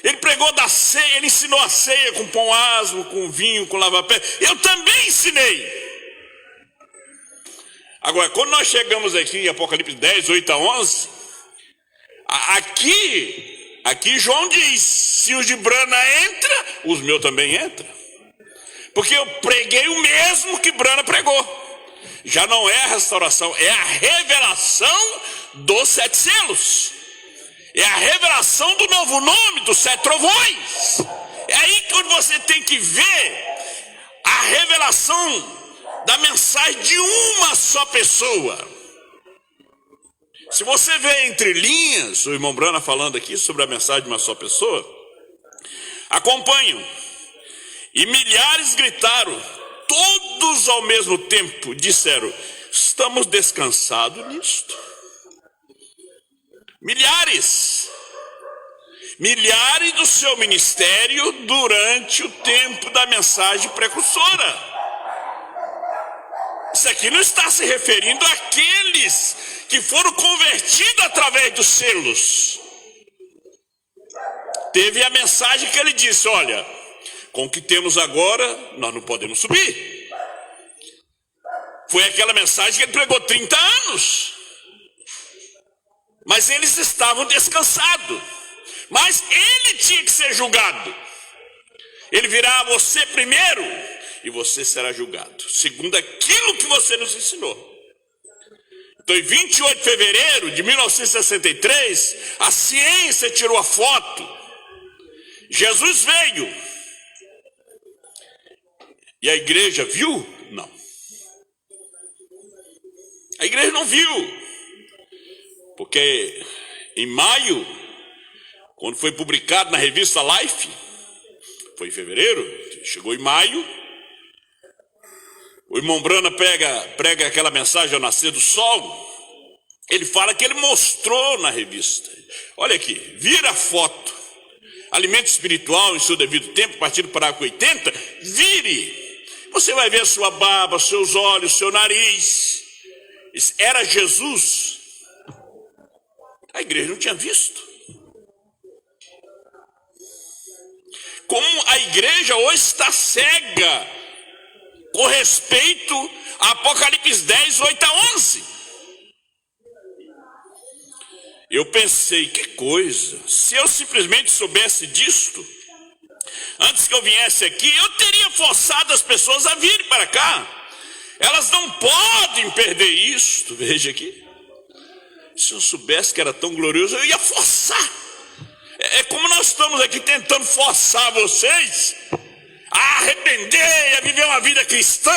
Ele pregou da ceia, ele ensinou a ceia com pão asmo, com vinho, com lava-pés. Eu também ensinei. Agora, quando nós chegamos aqui em Apocalipse 10, 8 a 11, aqui João diz: se os de Branham entram, os meus também entram. Porque eu preguei o mesmo que Branham pregou. Já não é a restauração, é a revelação dos 7 selos. É a revelação do novo nome, dos 7 trovões. É aí que você tem que ver a revelação da mensagem de uma só pessoa. Se você vê entre linhas o irmão Branham falando aqui sobre a mensagem de uma só pessoa, acompanham. E milhares gritaram, todos ao mesmo tempo disseram: estamos descansados nisto. Milhares do seu ministério durante o tempo da mensagem precursora. Isso aqui não está se referindo àqueles que foram convertidos através dos selos. Teve a mensagem que ele disse: olha, com o que temos agora, nós não podemos subir. Foi aquela mensagem que ele pregou 30 anos. Mas eles estavam descansados. Mas ele tinha que ser julgado. Ele virá a você primeiro e você será julgado, segundo aquilo que você nos ensinou. Então, em 28 de fevereiro de 1963, a ciência tirou a foto. Jesus veio. E a igreja viu? Não. A igreja não viu. Porque em maio, quando foi publicado na revista Life, foi em fevereiro, chegou em maio, o irmão Brana prega aquela mensagem ao nascer do sol. Ele fala que ele mostrou na revista. Olha aqui, vira a foto. Alimento espiritual em seu devido tempo, partido parágrafo 80, vire. Você vai ver a sua barba, seus olhos, seu nariz. Era Jesus. A igreja não tinha visto. Como a igreja hoje está cega com respeito a Apocalipse 10, 8 a 11. Eu pensei, que coisa, se eu simplesmente soubesse disto, antes que eu viesse aqui, eu teria forçado as pessoas a virem para cá. Elas não podem perder isto. Veja aqui. Se eu soubesse que era tão glorioso, eu ia forçar. É como nós estamos aqui tentando forçar vocês a arrepender, a viver uma vida cristã,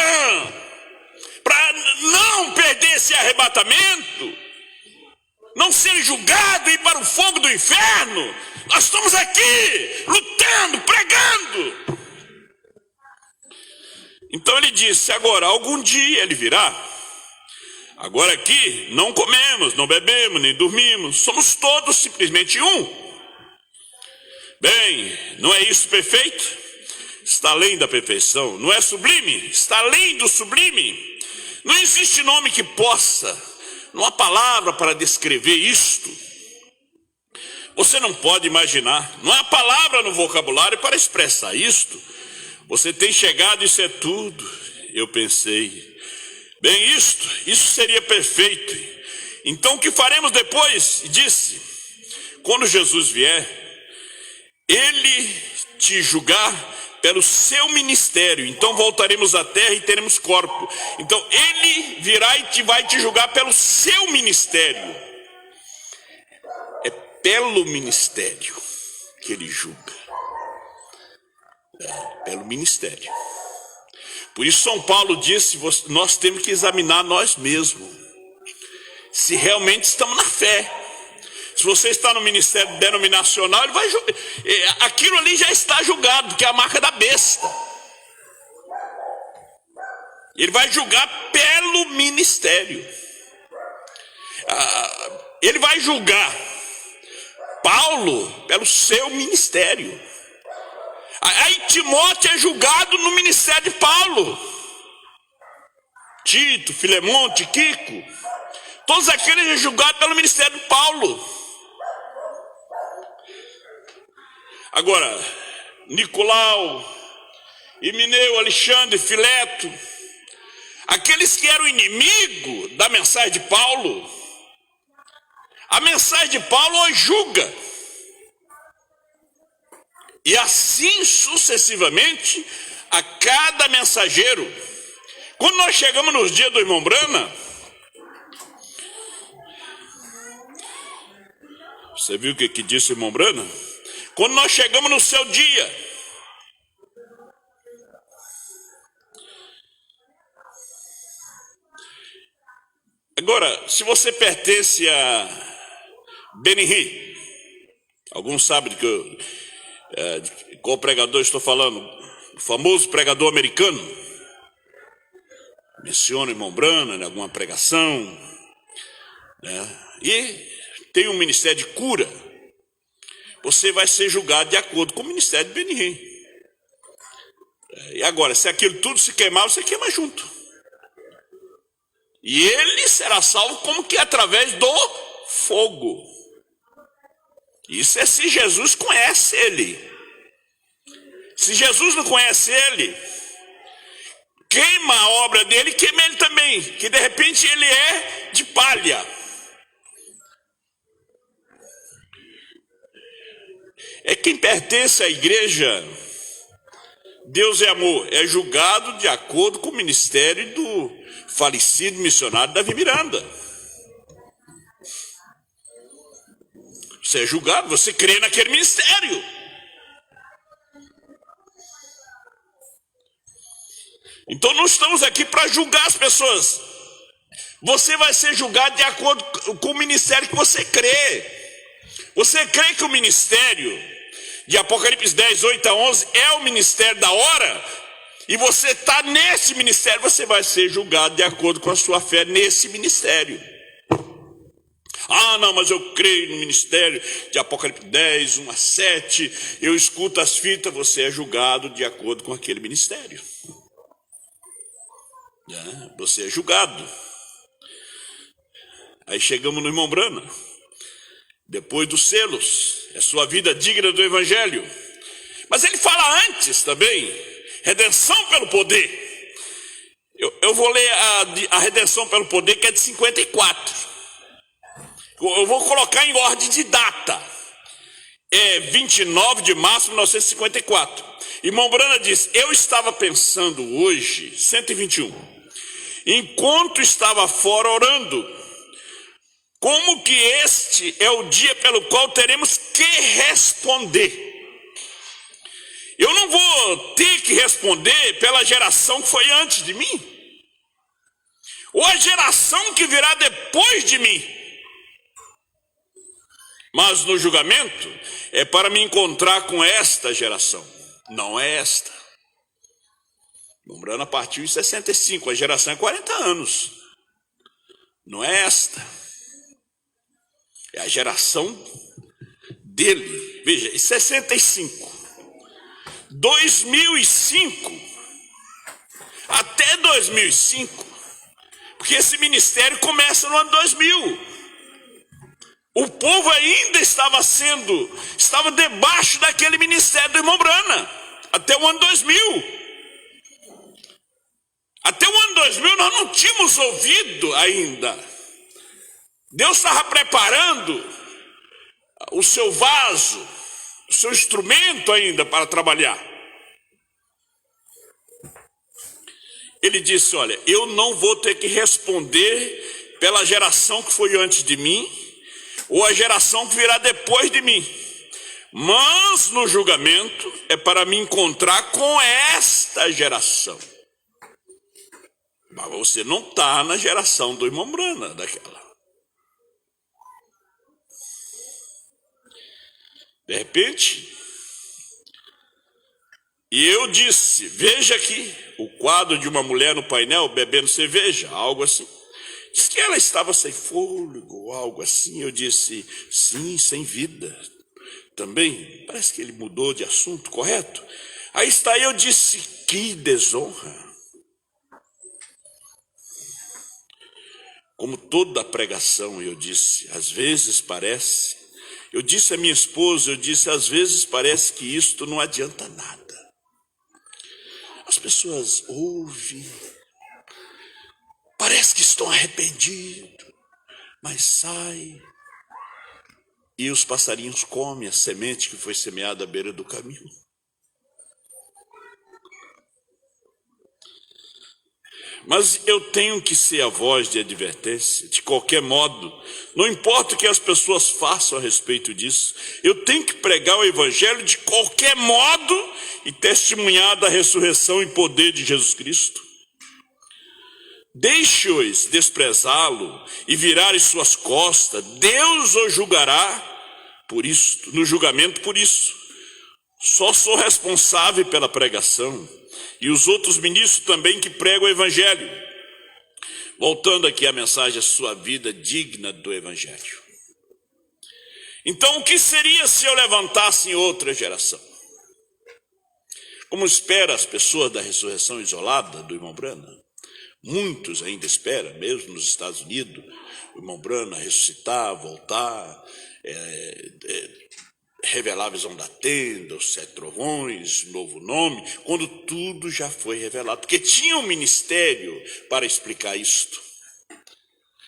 para não perder esse arrebatamento, não ser julgado e ir para o fogo do inferno. Nós estamos aqui lutando, pregando. Então ele disse, agora, algum dia ele virá. Agora aqui não comemos, não bebemos, nem dormimos, somos todos simplesmente um. Bem, não é isso perfeito? Está além da perfeição. Não é sublime? Está além do sublime. Não existe nome que possa, não há palavra para descrever isto. Você não pode imaginar, não há palavra no vocabulário para expressar isto. Você tem chegado, isso é tudo. Eu pensei, bem, isso seria perfeito. Então o que faremos depois? Disse, quando Jesus vier, ele te julgar pelo seu ministério. Então voltaremos à terra e teremos corpo. Então ele virá e vai te julgar pelo seu ministério. É pelo ministério que ele julga. Pelo ministério. Por isso São Paulo disse, nós temos que examinar nós mesmos, se realmente estamos na fé. Se você está no ministério denominacional, ele vai julgar. Aquilo ali já está julgado, porque é a marca da besta. Ele vai julgar pelo ministério. Ele vai julgar Paulo pelo seu ministério. Aí Timóteo é julgado no ministério de Paulo. Tito, Filemão, Tiquico, todos aqueles são julgados pelo ministério de Paulo. Agora, Nicolau, Himeneu, Alexandre, Fileto, aqueles que eram inimigo da mensagem de Paulo, a mensagem de Paulo hoje julga. E assim sucessivamente a cada mensageiro. Quando nós chegamos nos dias do irmão Brana, você viu o que disse o irmão Brana? Quando nós chegamos no seu dia, agora, se você pertence a Benihim, alguns sabem de qual pregador estou falando, o famoso pregador americano, menciona o irmão Brana em alguma pregação, né? E tem um ministério de cura. Você vai ser julgado de acordo com o ministério de Benihim. E agora, se aquilo tudo se queimar, você queima junto. E ele será salvo como que através do fogo. Isso é se Jesus conhece ele. Se Jesus não conhece ele, queima a obra dele, queima ele também, que de repente ele é de palha. quem pertence à igreja Deus é Amor é julgado de acordo com o ministério do falecido missionário Davi Miranda. Você é julgado, você crê naquele ministério. Então não estamos aqui para julgar as pessoas. Você vai ser julgado de acordo com o ministério que você crê. Você crê que o ministério de Apocalipse 10, 8 a 11 é o ministério da hora? E você está nesse ministério, você vai ser julgado de acordo com a sua fé nesse ministério. Ah, não, mas eu creio no ministério de Apocalipse 10, 1 a 7, eu escuto as fitas, você é julgado de acordo com aquele ministério. Você é julgado. Aí chegamos no irmão Brana. Depois dos selos, é sua vida digna do evangelho. Mas ele fala antes também, redenção pelo poder. Eu vou ler a redenção pelo poder, que é de 54. Eu vou colocar em ordem de data. É 29 de março de 1954. Irmão Brana diz, eu estava pensando hoje, 121, enquanto estava fora orando, como que este é o dia pelo qual teremos que responder. Eu não vou ter que responder pela geração que foi antes de mim, ou a geração que virá depois de mim. Mas no julgamento é para me encontrar com esta geração, não é esta. Lembrando, partiu em 65, a geração é 40 anos, não é esta. É a geração dele. Veja, em 65, 2005, até 2005, porque esse ministério começa no ano 2000. O povo ainda estava debaixo daquele ministério do irmão Brana, até o ano 2000. Até o ano 2000 nós não tínhamos ouvido ainda. Deus estava preparando o seu vaso, o seu instrumento ainda para trabalhar. Ele disse, olha, eu não vou ter que responder pela geração que foi antes de mim, ou a geração que virá depois de mim. Mas no julgamento é para me encontrar com esta geração. Mas você não está na geração do irmão Brana, daquela. De repente, e eu disse, veja aqui, o quadro de uma mulher no painel bebendo cerveja, algo assim. Diz que ela estava sem fôlego, algo assim. Eu disse, sim, sem vida. Também, parece que ele mudou de assunto, correto? Aí está, eu disse, que desonra. Como toda pregação, eu disse, às vezes parece. Eu disse à minha esposa, às vezes parece que isto não adianta nada. As pessoas ouvem, parece que estão arrependidos, mas sai. E os passarinhos comem a semente que foi semeada à beira do caminho. Mas eu tenho que ser a voz de advertência, de qualquer modo. Não importa o que as pessoas façam a respeito disso. Eu tenho que pregar o evangelho de qualquer modo e testemunhar da ressurreição e poder de Jesus Cristo. Deixe-os desprezá-lo e virarem suas costas. Deus os julgará por isso, no julgamento por isso. Só sou responsável pela pregação. E os outros ministros também que pregam o evangelho. Voltando aqui à mensagem, a sua vida digna do evangelho. Então, o que seria se eu levantasse outra geração? Como espera as pessoas da ressurreição isolada do irmão Brana? Muitos ainda esperam, mesmo nos Estados Unidos, o irmão Brana ressuscitar, voltar, revelar a visão da tenda, os 7 trovões, novo nome, quando tudo já foi revelado. Porque tinha um ministério para explicar isto.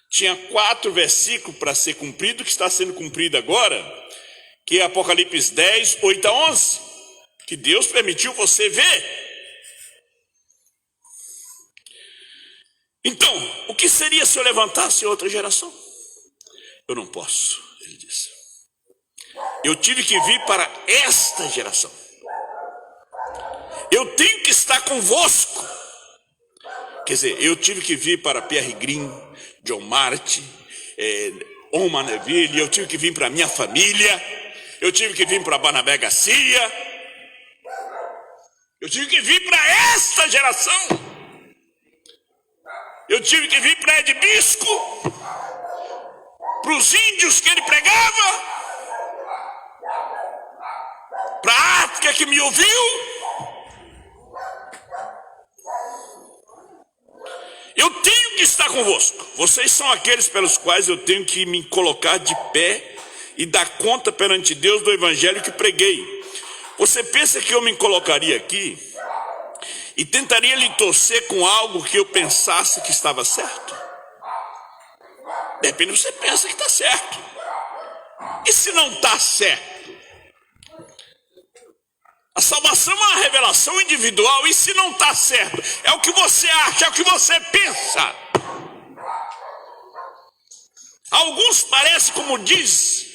Tinha 4 versículos para ser cumprido, que está sendo cumprido agora, que é Apocalipse 10, 8 a 11, que Deus permitiu você ver. Então, o que seria se eu levantasse outra geração? Eu não posso, ele disse. Eu tive que vir para esta geração. Eu tenho que estar convosco. Quer dizer, eu tive que vir para Pierre Green, John Marty, Oman Neville, eu tive que vir para minha família, eu tive que vir para Barnabé Garcia, eu tive que vir para esta geração. Eu tive que vir para Ed Bisco, para os índios que ele pregava, para a África que me ouviu. Eu tenho que estar convosco. Vocês são aqueles pelos quais eu tenho que me colocar de pé e dar conta perante Deus do evangelho que preguei. Você pensa que eu me colocaria aqui e tentaria lhe torcer com algo que eu pensasse que estava certo? De repente você pensa que está certo. E se não está certo? A salvação é uma revelação individual. E se não está certo? É o que você acha, é o que você pensa. Alguns parecem, como diz,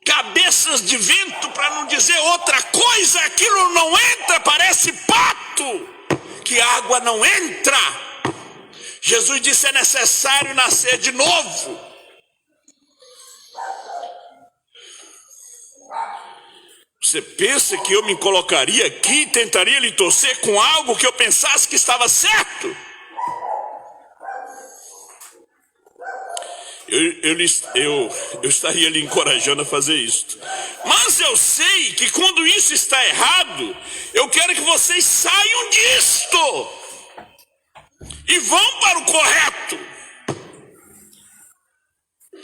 cabeças de vento, para não dizer outra coisa. Aquilo não entra, parece pato, que a água não entra. Jesus disse: é necessário nascer de novo. Você pensa que eu me colocaria aqui e tentaria lhe torcer com algo que eu pensasse que estava certo? Eu estaria lhe encorajando a fazer isso. Mas eu sei que quando isso está errado, eu quero que vocês saiam disto e vão para o correto.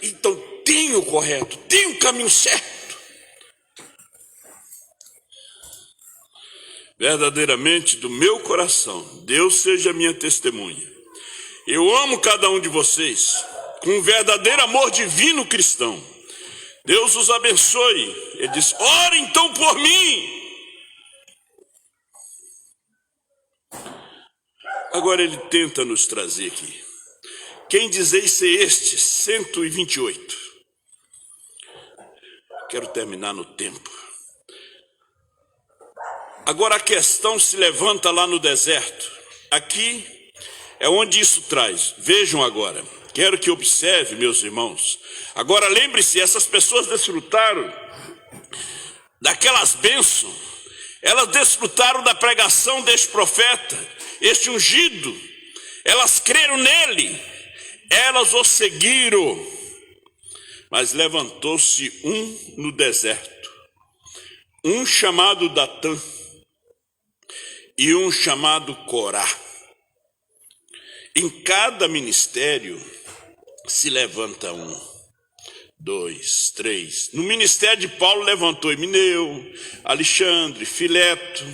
Então tem o correto, tem o caminho certo. Verdadeiramente, do meu coração, Deus seja minha testemunha. Eu amo cada um de vocês com um verdadeiro amor divino cristão. Deus os abençoe. Ele diz: ore então por mim. Agora ele tenta nos trazer aqui. Quem dizeis ser este? 128. Quero terminar no tempo. Agora a questão se levanta lá no deserto. Aqui é onde isso traz. Vejam agora. Quero que observe, meus irmãos. Agora lembre-se, essas pessoas desfrutaram daquelas bênçãos. Elas desfrutaram da pregação deste profeta, este ungido. Elas creram nele. Elas o seguiram. Mas levantou-se um no deserto. Um chamado Datã. E um chamado Corá. Em cada ministério se levanta um, 2, 3. No ministério de Paulo levantou Emineu, Alexandre, Fileto,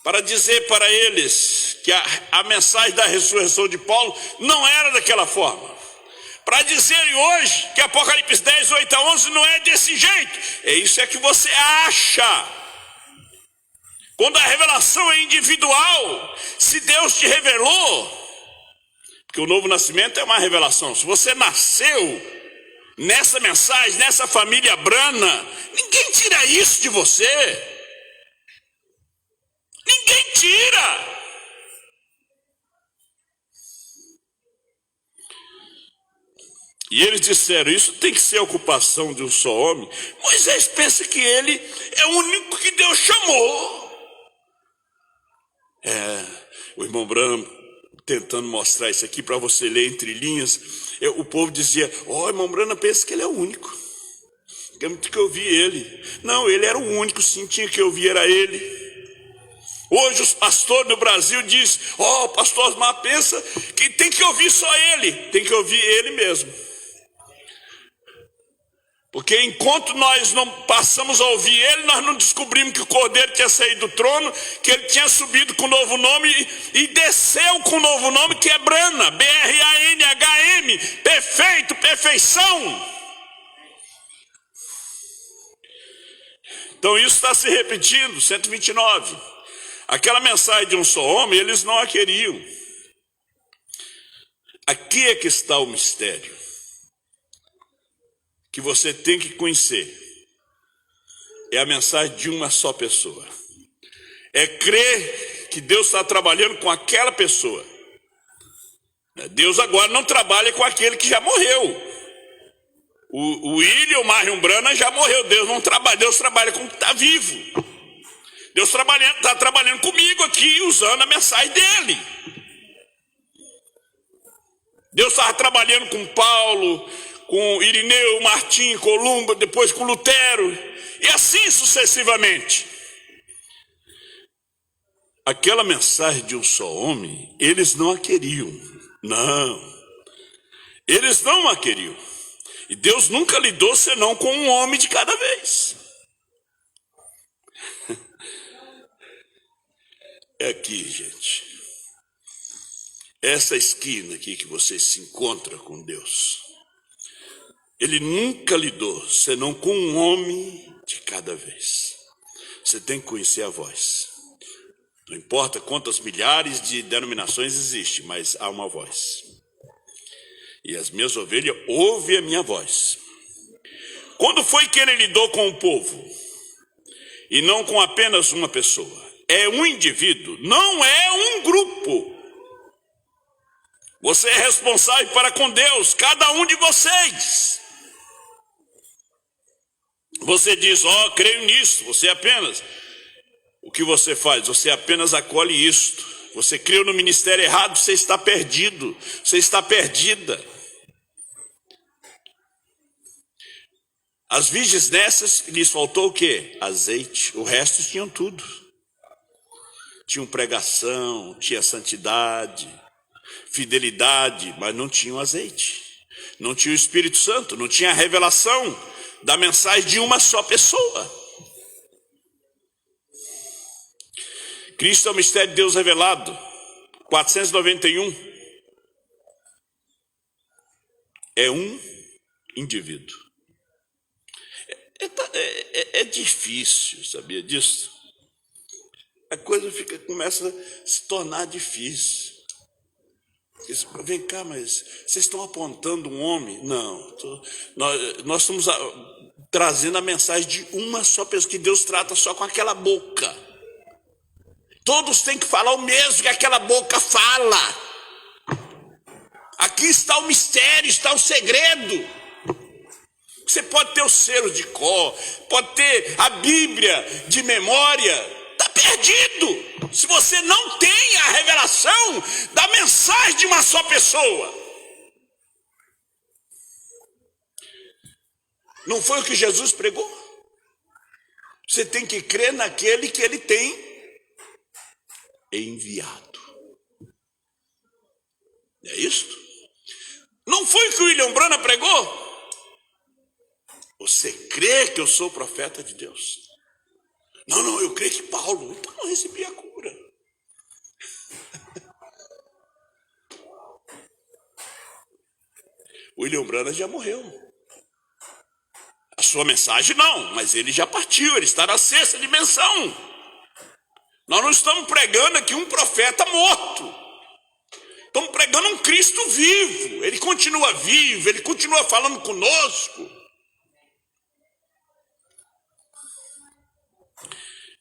para dizer para eles que a mensagem da ressurreição de Paulo não era daquela forma. Para dizer hoje que Apocalipse 10, 8 a 11 não é desse jeito. É isso é que você acha. Quando a revelação é individual, se Deus te revelou, porque o novo nascimento é uma revelação. Se você nasceu nessa mensagem, nessa família brana, ninguém tira isso de você. Ninguém tira. E eles disseram: isso tem que ser a ocupação de um só homem. Moisés pensa que ele é o único que Deus chamou. O irmão Branham tentando mostrar isso aqui para você ler entre linhas. O povo dizia: ó, irmão Branham pensa que ele é o único. Tem que ouvir ele. Não, ele era o único, sim, tinha que ouvir, era ele. Hoje os pastores do Brasil dizem: ó, o pastor Osmar pensa que tem que ouvir só ele. Tem que ouvir ele mesmo. Porque enquanto nós não passamos a ouvir ele, nós não descobrimos que o Cordeiro tinha saído do trono, que ele tinha subido com um novo nome e desceu com um novo nome, que é Brana, B-R-A-N-H-M, perfeito, perfeição. Então isso está se repetindo, 129. Aquela mensagem de um só homem, eles não a queriam. Aqui é que está o mistério, que você tem que conhecer. É a mensagem de uma só pessoa. É crer que Deus está trabalhando com aquela pessoa. Deus agora não trabalha com aquele que já morreu. O William Marion Branham já morreu. Deus não trabalha, Deus trabalha com o que está vivo. Deus está trabalhando comigo aqui, usando a mensagem dele. Deus estava trabalhando com Paulo, com Irineu, Martim, Columba, depois com Lutero, e assim sucessivamente. Aquela mensagem de um só homem, eles não a queriam. Não. Eles não a queriam. E Deus nunca lidou senão com um homem de cada vez. É aqui, gente. Essa esquina aqui que você se encontra com Deus. Ele nunca lidou senão com um homem de cada vez. Você tem que conhecer a voz. Não importa quantas milhares de denominações existem, mas há uma voz. E as minhas ovelhas ouvem a minha voz. Quando foi que ele lidou com o povo? E não com apenas uma pessoa. É um indivíduo, não é um grupo. Você é responsável para com Deus, cada um de vocês. Você diz, creio nisso, você apenas... O que você faz? Você apenas acolhe isto. Você creu no ministério errado, você está perdido. Você está perdida. As virgens nessas, lhes faltou o quê? Azeite. O resto tinham tudo. Tinham pregação, tinha santidade, fidelidade, mas não tinham azeite. Não tinha o Espírito Santo, não tinha a revelação da mensagem de uma só pessoa. Cristo é o mistério de Deus revelado. 491. É um indivíduo. É difícil, sabia disso? A coisa começa a se tornar difícil. Vem cá, mas vocês estão apontando um homem? Não. Nós estamos trazendo a mensagem de uma só pessoa, que Deus trata só com aquela boca. Todos têm que falar o mesmo que aquela boca fala. Aqui está o mistério, está o segredo. Você pode ter o selo de cor, pode ter a Bíblia de memória, está perdido. Se você não tem a revelação da mensagem de uma só pessoa. Não foi o que Jesus pregou? Você tem que crer naquele que ele tem enviado. É isso? Não foi o que o William Branham pregou? Você crê que eu sou profeta de Deus? Não, eu creio que Paulo. Então não recebi a cura. William Branham já morreu. A sua mensagem não, mas ele já partiu, ele está na sexta dimensão. Nós não estamos pregando aqui um profeta morto. Estamos pregando um Cristo vivo. Ele continua vivo, ele continua falando conosco.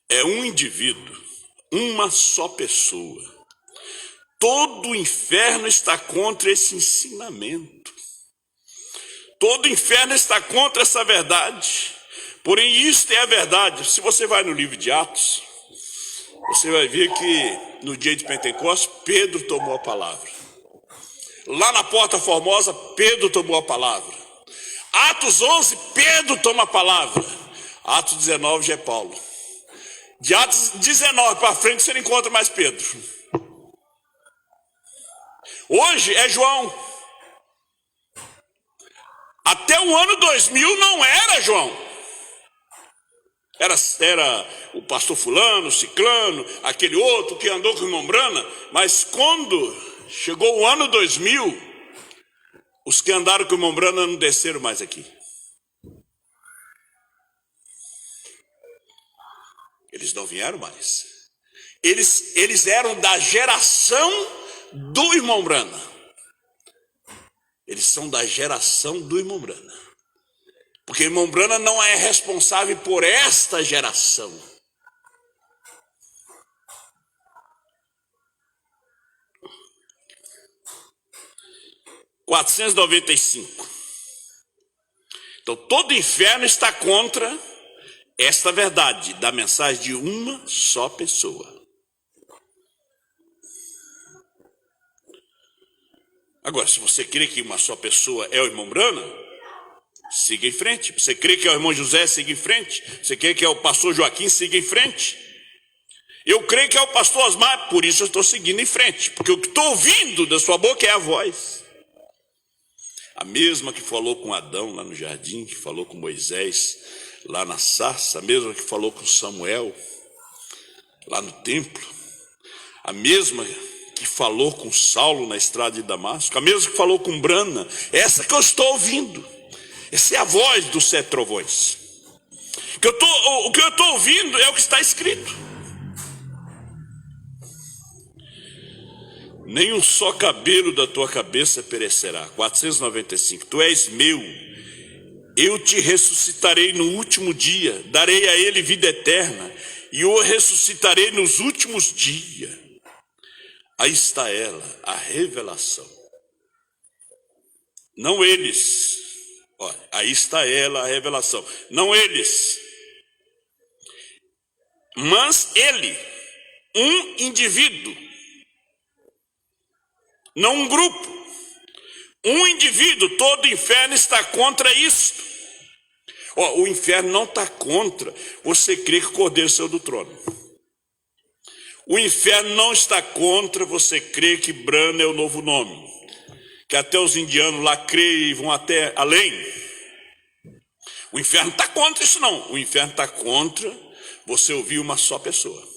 É um indivíduo, uma só pessoa. Todo o inferno está contra esse ensinamento. Todo o inferno está contra essa verdade. Porém, isto é a verdade. Se você vai no livro de Atos, você vai ver que no dia de Pentecostes, Pedro tomou a palavra. Lá na Porta Formosa, Pedro tomou a palavra. Atos 11, Pedro toma a palavra. Atos 19 já é Paulo. De Atos 19 para frente você não encontra mais Pedro. Hoje é João. Até o ano 2000 não era João. Era o pastor fulano, ciclano, aquele outro que andou com o irmão Branham. Mas quando chegou o ano 2000, os que andaram com o irmão Branham não desceram mais aqui. Eles não vieram mais. Eles eram da geração do irmão Brana. Eles são da geração do irmão Brana. Porque o irmão Brana não é responsável por esta geração. (495). Então todo inferno está contra esta verdade da mensagem de uma só pessoa. Agora, se você crê que uma só pessoa é o irmão Brana, siga em frente. Você crê que é o irmão José, siga em frente. Você crê que é o pastor Joaquim, siga em frente. Eu creio que é o pastor Osmar, por isso eu estou seguindo em frente. Porque o que estou ouvindo da sua boca é a voz. A mesma que falou com Adão lá no jardim, que falou com Moisés lá na sarça, a mesma que falou com Samuel lá no templo, a mesma que falou com Saulo na estrada de Damasco, a mesma que falou com Brana, essa que eu estou ouvindo. Essa é a voz dos 7 trovões. O que eu estou ouvindo é o que está escrito. Nem um só cabelo da tua cabeça perecerá. 495. Tu és meu, eu te ressuscitarei no último dia, darei a ele vida eterna, e o ressuscitarei nos últimos dias. Aí está ela, a revelação. Não eles. Olha, aí está ela, a revelação. Não eles. Mas ele, um indivíduo. Não um grupo. Um indivíduo, todo o inferno está contra isto. O inferno não está contra você crer que o Cordeiro saiu do trono. O inferno não está contra você crer que Brana é o novo nome. Que até os indianos lá creem e vão até além. O inferno está contra isso não. O inferno está contra você ouvir uma só pessoa.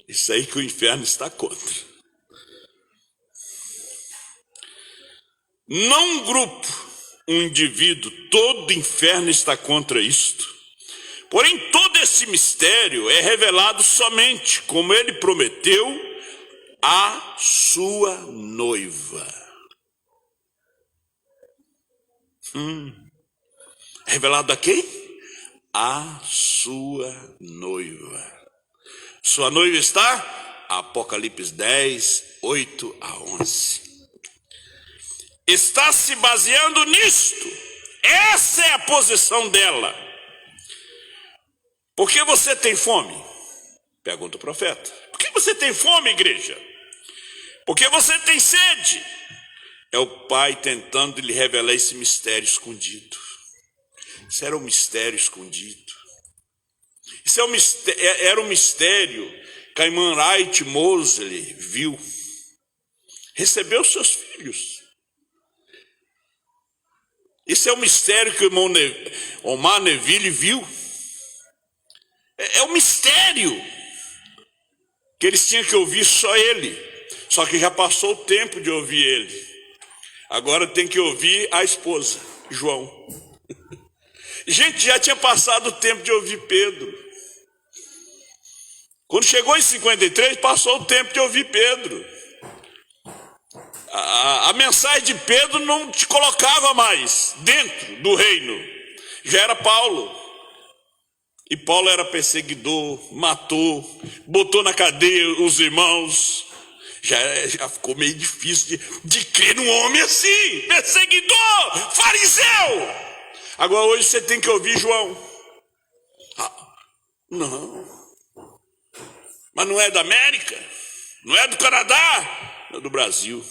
Isso aí que o inferno está contra. Não um grupo, um indivíduo, todo o inferno está contra isto. Porém, todo esse mistério é revelado somente, como ele prometeu, à sua noiva. Revelado a quem? A sua noiva. Sua noiva está? Apocalipse 10, 8 a 11. Está se baseando nisto. Essa é a posição dela. Por que você tem fome? Pergunta o profeta. Por que você tem fome, igreja? Porque você tem sede. É o Pai tentando lhe revelar esse mistério escondido. Isso era um mistério escondido. Isso era um mistério que a irmã Wright Mosley viu. Recebeu seus filhos. Isso é um mistério que o irmão Omar Neville viu. É um mistério que eles tinham que ouvir só ele. Só que já passou o tempo de ouvir ele. Agora tem que ouvir a esposa, João. Gente, já tinha passado o tempo de ouvir Pedro. Quando chegou em 53, passou o tempo de ouvir Pedro. A mensagem de Pedro não te colocava mais dentro do reino. Já era Paulo. E Paulo era perseguidor, matou, botou na cadeia os irmãos. Já ficou meio difícil de crer num homem assim, perseguidor, fariseu. Agora hoje você tem que ouvir João. Não. Mas não é da América, não é do Canadá, é do Brasil.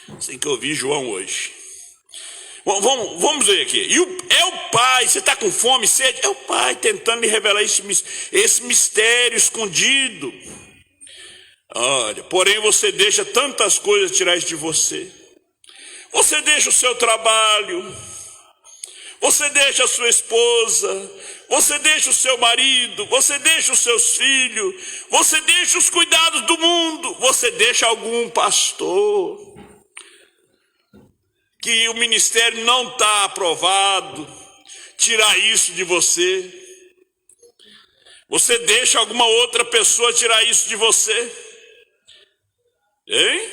Você tem que ouvir João hoje. Vamos ver aqui. É o Pai, você está com fome, sede? É o Pai tentando lhe revelar esse mistério escondido. Olha, porém você deixa tantas coisas tirar isso de você. Você deixa o seu trabalho, você deixa a sua esposa, você deixa o seu marido, você deixa os seus filhos, você deixa os cuidados do mundo, você deixa algum pastor que o ministério não está aprovado, tirar isso de você? Você deixa alguma outra pessoa tirar isso de você? Hein?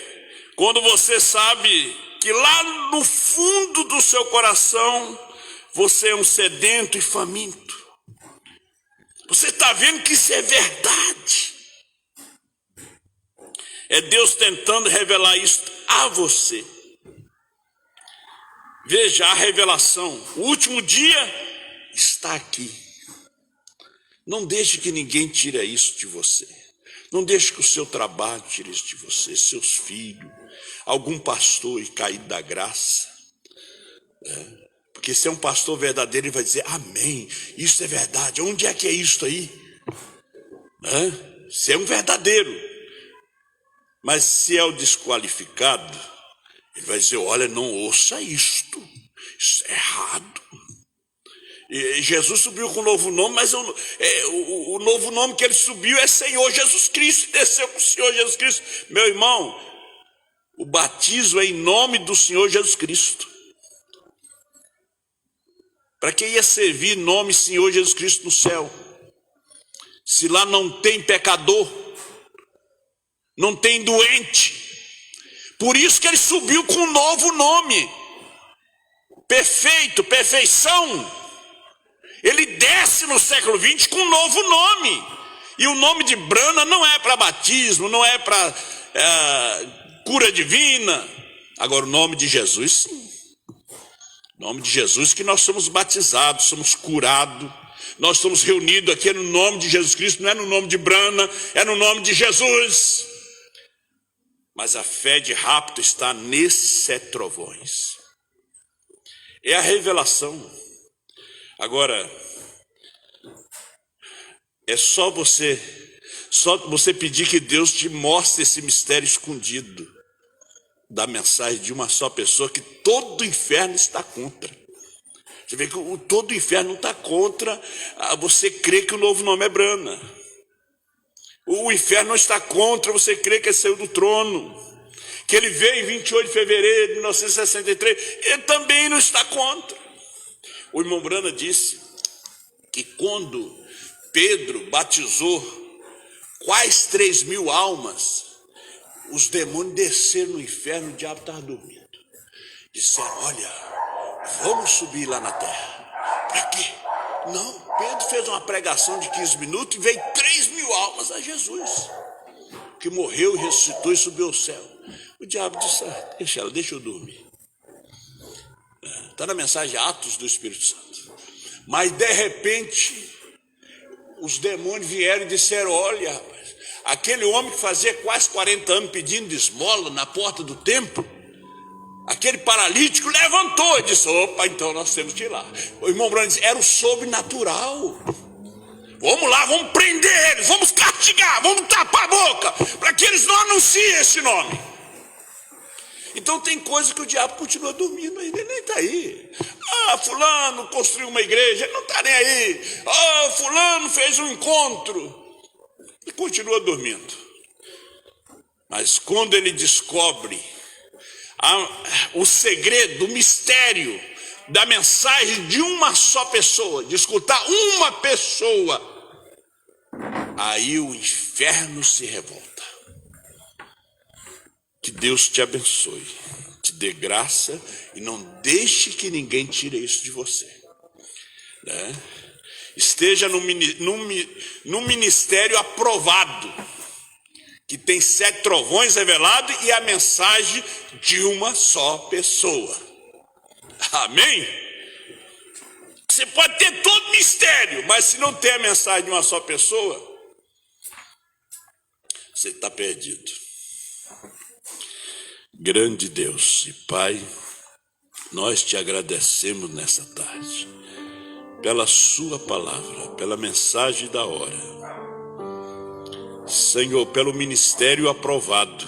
Quando você sabe que lá no fundo do seu coração você é um sedento e faminto. Você está vendo que isso é verdade. É Deus tentando revelar isso a você. Veja a revelação. O último dia está aqui. Não deixe que ninguém tire isso de você. Não deixe que o seu trabalho tire isso de você, seus filhos, algum pastor caído da graça. Porque se é um pastor verdadeiro, ele vai dizer, amém, isso é verdade. Onde é que é isso aí? Se é um verdadeiro. Mas se é o desqualificado, ele vai dizer, olha, não ouça isto, isso é errado. E Jesus subiu com um novo nome, mas o novo nome que ele subiu é Senhor Jesus Cristo, desceu com o Senhor Jesus Cristo. Meu irmão, o batismo é em nome do Senhor Jesus Cristo. Para que ia servir nome Senhor Jesus Cristo no céu? Se lá não tem pecador, não tem doente. Por isso que ele subiu com um novo nome. Perfeito, perfeição. Ele desce no século XX com um novo nome. E o nome de Brana não é para batismo, não é para cura divina. Agora o nome de Jesus, sim. O nome de Jesus que nós somos batizados, somos curados. Nós estamos reunidos aqui no nome de Jesus Cristo, não é no nome de Brana, é no nome de Jesus. Mas a fé de rapto está nesses 7 trovões. É a revelação. Agora, é só você pedir que Deus te mostre esse mistério escondido da mensagem de uma só pessoa que todo o inferno está contra. Você vê que todo o inferno está contra você crer que o novo nome é Brana. O inferno não está contra você crer que ele saiu do trono, que ele veio em 28 de fevereiro de 1963, ele também não está contra. O irmão Brana disse que quando Pedro batizou quais 3.000 almas, os demônios desceram no inferno, o diabo estava dormindo. Disseram, olha, vamos subir lá na terra. Para quê? Não, Pedro fez uma pregação de 15 minutos e veio 3.000 almas a Jesus, que morreu e ressuscitou e subiu ao céu. O diabo disse, deixa eu dormir. Está na mensagem Atos do Espírito Santo. Mas de repente, os demônios vieram e disseram, olha, rapaz, aquele homem que fazia quase 40 anos pedindo esmola na porta do templo, aquele paralítico levantou e disse, opa, então nós temos que ir lá. O irmão Brana disse, era o sobrenatural. Vamos lá, vamos prender eles, vamos castigar, vamos tapar a boca, para que eles não anunciem esse nome. Então tem coisa que o diabo continua dormindo ainda, ele nem está aí. Fulano construiu uma igreja, ele não está nem aí. Fulano fez um encontro, ele continua dormindo. Mas quando ele descobre o segredo, o mistério da mensagem de uma só pessoa, de escutar uma pessoa, aí o inferno se revolta. Que Deus te abençoe, te dê graça e não deixe que ninguém tire isso de você. Esteja no ministério aprovado, que tem 7 trovões revelados e a mensagem de uma só pessoa. Amém? Você pode ter todo mistério, mas se não tem a mensagem de uma só pessoa, você está perdido. Grande Deus e Pai, nós te agradecemos nessa tarde, pela sua palavra, pela mensagem da hora. Senhor, pelo ministério aprovado.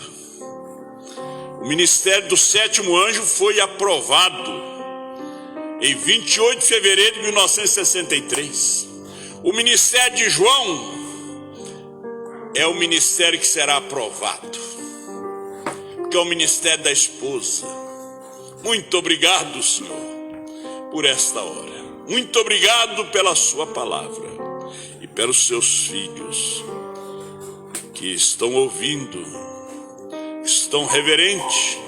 O ministério do 7º anjo foi aprovado em 28 de fevereiro de 1963. O ministério de João é o ministério que será aprovado, que é o ministério da esposa. Muito obrigado, Senhor, por esta hora. Muito obrigado pela sua palavra e pelos seus filhos que estão ouvindo, que estão reverentes,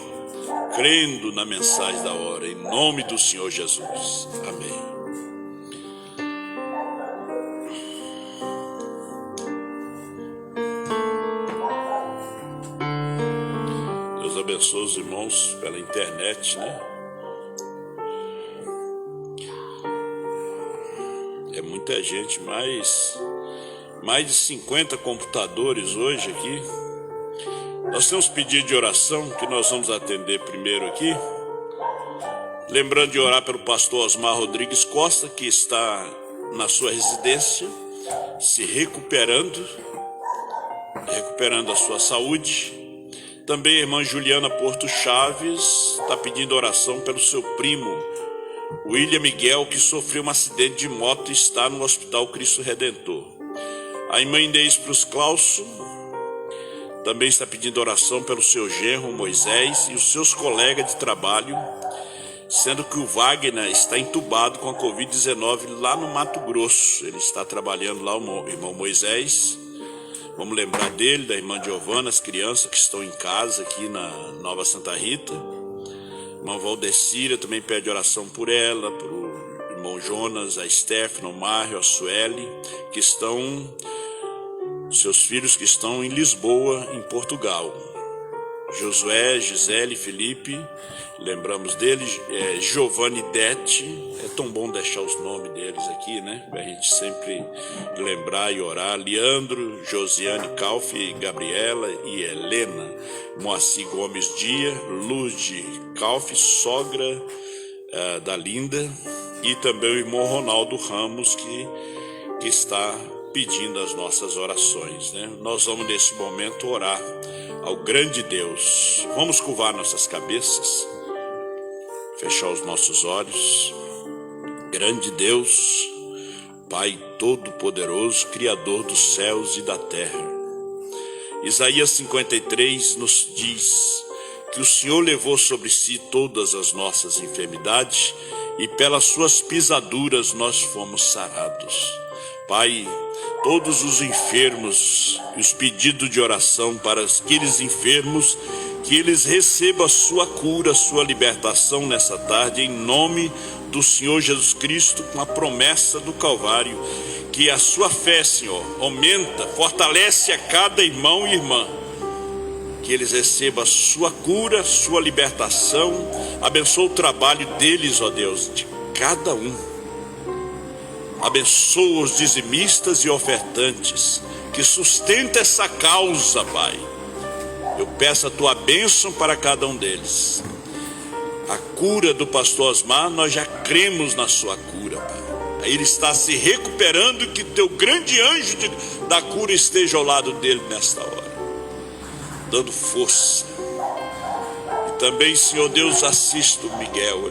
crendo na mensagem da hora, em nome do Senhor Jesus. Amém. Deus abençoe os irmãos pela internet, né? É muita gente, mais de 50 computadores hoje aqui. Nós temos pedido de oração que nós vamos atender primeiro aqui. Lembrando de orar pelo pastor Osmar Rodrigues Costa, que está na sua residência, se recuperando a sua saúde. Também a irmã Juliana Porto Chaves está pedindo oração pelo seu primo, William Miguel, que sofreu um acidente de moto e está no Hospital Cristo Redentor. A irmã Inês Prus Clausso também está pedindo oração pelo seu genro Moisés e os seus colegas de trabalho, sendo que o Wagner está entubado com a Covid-19 lá no Mato Grosso. Ele está trabalhando lá, o irmão Moisés. Vamos lembrar dele, da irmã Giovana, as crianças que estão em casa aqui na Nova Santa Rita. A irmã Valdecíria também pede oração por ela, para o irmão Jonas, a Stephanie, o Mário, a Sueli, que estão, seus filhos que estão em Lisboa, em Portugal. Josué, Gisele, Felipe, lembramos deles, Giovanni Dete. É tão bom deixar os nomes deles aqui, né? Pra gente sempre lembrar e orar. Leandro, Josiane Calfi, Gabriela e Helena. Moacir Gomes Dia, Luz Calfi, sogra da Linda. E também o irmão Ronaldo Ramos, que está pedindo as nossas orações, né? Nós vamos nesse momento orar ao grande Deus. Vamos curvar nossas cabeças, fechar os nossos olhos. Grande Deus, Pai Todo-Poderoso, Criador dos céus e da terra. Isaías 53 nos diz que o Senhor levou sobre si todas as nossas enfermidades e pelas suas pisaduras nós fomos sarados. Pai, todos os enfermos e os pedidos de oração para aqueles enfermos, que eles recebam a sua cura, a sua libertação nessa tarde, em nome do Senhor Jesus Cristo, com a promessa do Calvário, que a sua fé, Senhor, aumenta, fortalece a cada irmão e irmã, que eles recebam a sua cura, a sua libertação. Abençoa o trabalho deles, ó Deus, de cada um. Abençoa os dizimistas e ofertantes que sustentam essa causa, Pai. Eu peço a tua bênção para cada um deles. A cura do pastor Osmar, nós já cremos na sua cura, Pai. Ele está se recuperando, que teu grande anjo da cura esteja ao lado dele nesta hora, dando força. E também, Senhor Deus, assista o Miguel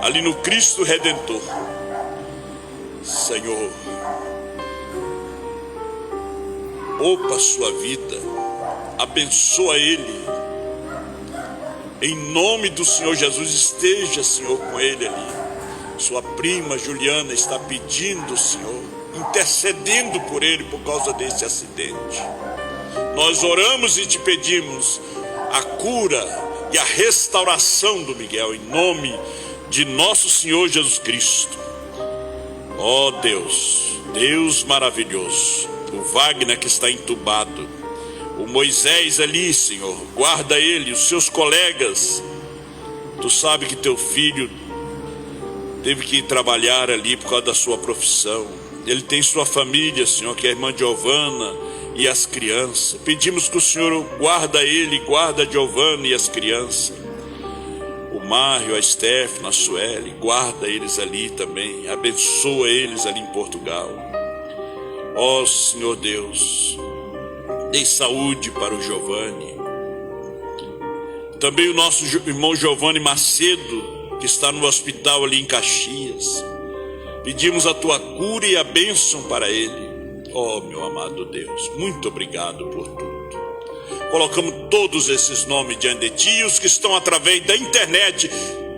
ali no Cristo Redentor. Senhor, poupa a sua vida, abençoa ele, em nome do Senhor Jesus. Esteja, Senhor, com ele ali. Sua prima Juliana está pedindo, Senhor, intercedendo por ele por causa desse acidente. Nós oramos e te pedimos a cura e a restauração do Miguel, em nome de nosso Senhor Jesus Cristo. Ó Deus, Deus maravilhoso, o Wagner que está entubado, o Moisés ali, Senhor, guarda ele, os seus colegas. Tu sabe que teu filho teve que ir trabalhar ali por causa da sua profissão. Ele tem sua família, Senhor, que é a irmã Giovana e as crianças. Pedimos que o Senhor guarda ele, guarda a Giovana e as crianças. O Mário, a Stephanie, a Sueli, guarda eles ali também, abençoa eles ali em Portugal. Ó Senhor Deus, dê saúde para o Giovanni. Também o nosso irmão Giovanni Macedo, que está no hospital ali em Caxias. Pedimos a tua cura e a bênção para ele. Ó meu amado Deus, muito obrigado por tudo. Colocamos todos esses nomes diante de ti, os que estão através da internet,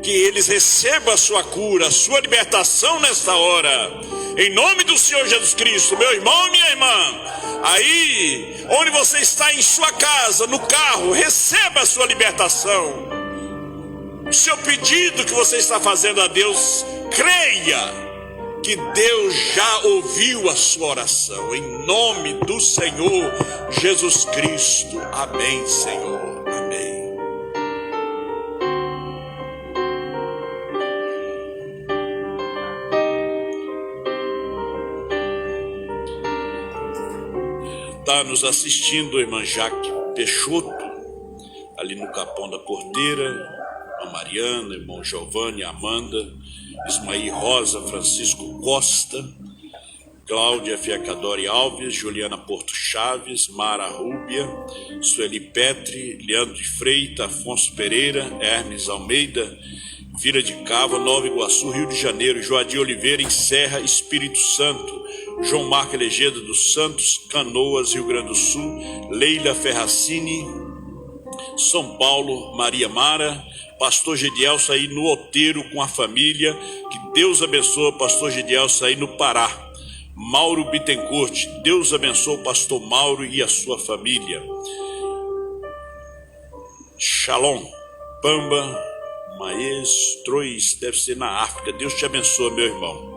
que eles recebam a sua cura, a sua libertação nesta hora. Em nome do Senhor Jesus Cristo, meu irmão e minha irmã, aí onde você está, em sua casa, no carro, receba a sua libertação. O seu pedido que você está fazendo a Deus, creia que Deus já ouviu a sua oração. Em nome do Senhor Jesus Cristo. Amém, Senhor. Amém. Está nos assistindo a irmã Jaque Peixoto, ali no Capão da Porteira, a Mariana, irmão Giovanni, Amanda, Ismaí Rosa, Francisco Costa, Cláudia Fiacadori Alves, Juliana Porto Chaves, Mara Rúbia, Sueli Petri, Leandro de Freita, Afonso Pereira, Hermes Almeida, Vila de Cava, Nova Iguaçu, Rio de Janeiro, Joadir Oliveira, em Serra, Espírito Santo, João Marco Legeda dos Santos, Canoas, Rio Grande do Sul, Leila Ferracini, São Paulo, Maria Mara, Pastor Gedielso aí no Outeiro com a família, que Deus abençoe Pastor Gedielso aí no Pará. Mauro Bittencourt, Deus abençoe o pastor Mauro e a sua família. Shalom, Pamba, Maestros, deve ser na África. Deus te abençoe, meu irmão.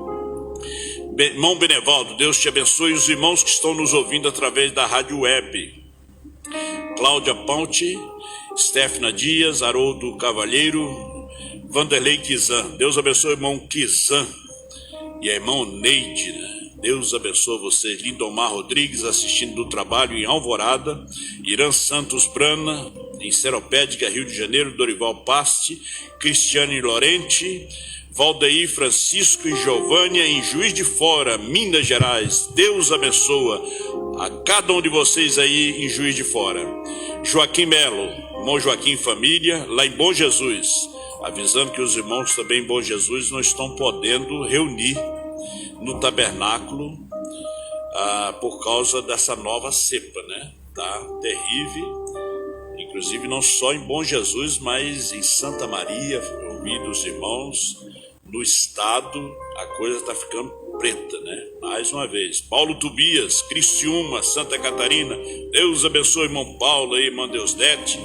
Irmão Benevaldo, Deus te abençoe, e os irmãos que estão nos ouvindo através da rádio web. Cláudia Ponte, Stefana Dias, Haroldo Cavalheiro, Vanderlei Kizan. Deus abençoe o irmão Kizan e a irmã Neide. Deus abençoe vocês. Lindomar Rodrigues, assistindo do trabalho em Alvorada. Irã Santos Brana, em Seropédica, Rio de Janeiro. Dorival Paste, Cristiane Lorente, Valdeir Francisco e Giovânia, em Juiz de Fora, Minas Gerais. Deus abençoa a cada um de vocês aí em Juiz de Fora. Joaquim Melo, irmão Joaquim Família, lá em Bom Jesus, avisando que os irmãos também em Bom Jesus não estão podendo reunir no tabernáculo por causa dessa nova cepa, né? Tá terrível. Inclusive não só em Bom Jesus, mas em Santa Maria, ouvi dos irmãos, no estado a coisa está ficando preta, né? Mais uma vez. Paulo Tobias, Criciúma, Santa Catarina. Deus abençoe irmão Paulo aí, irmã Deusdete.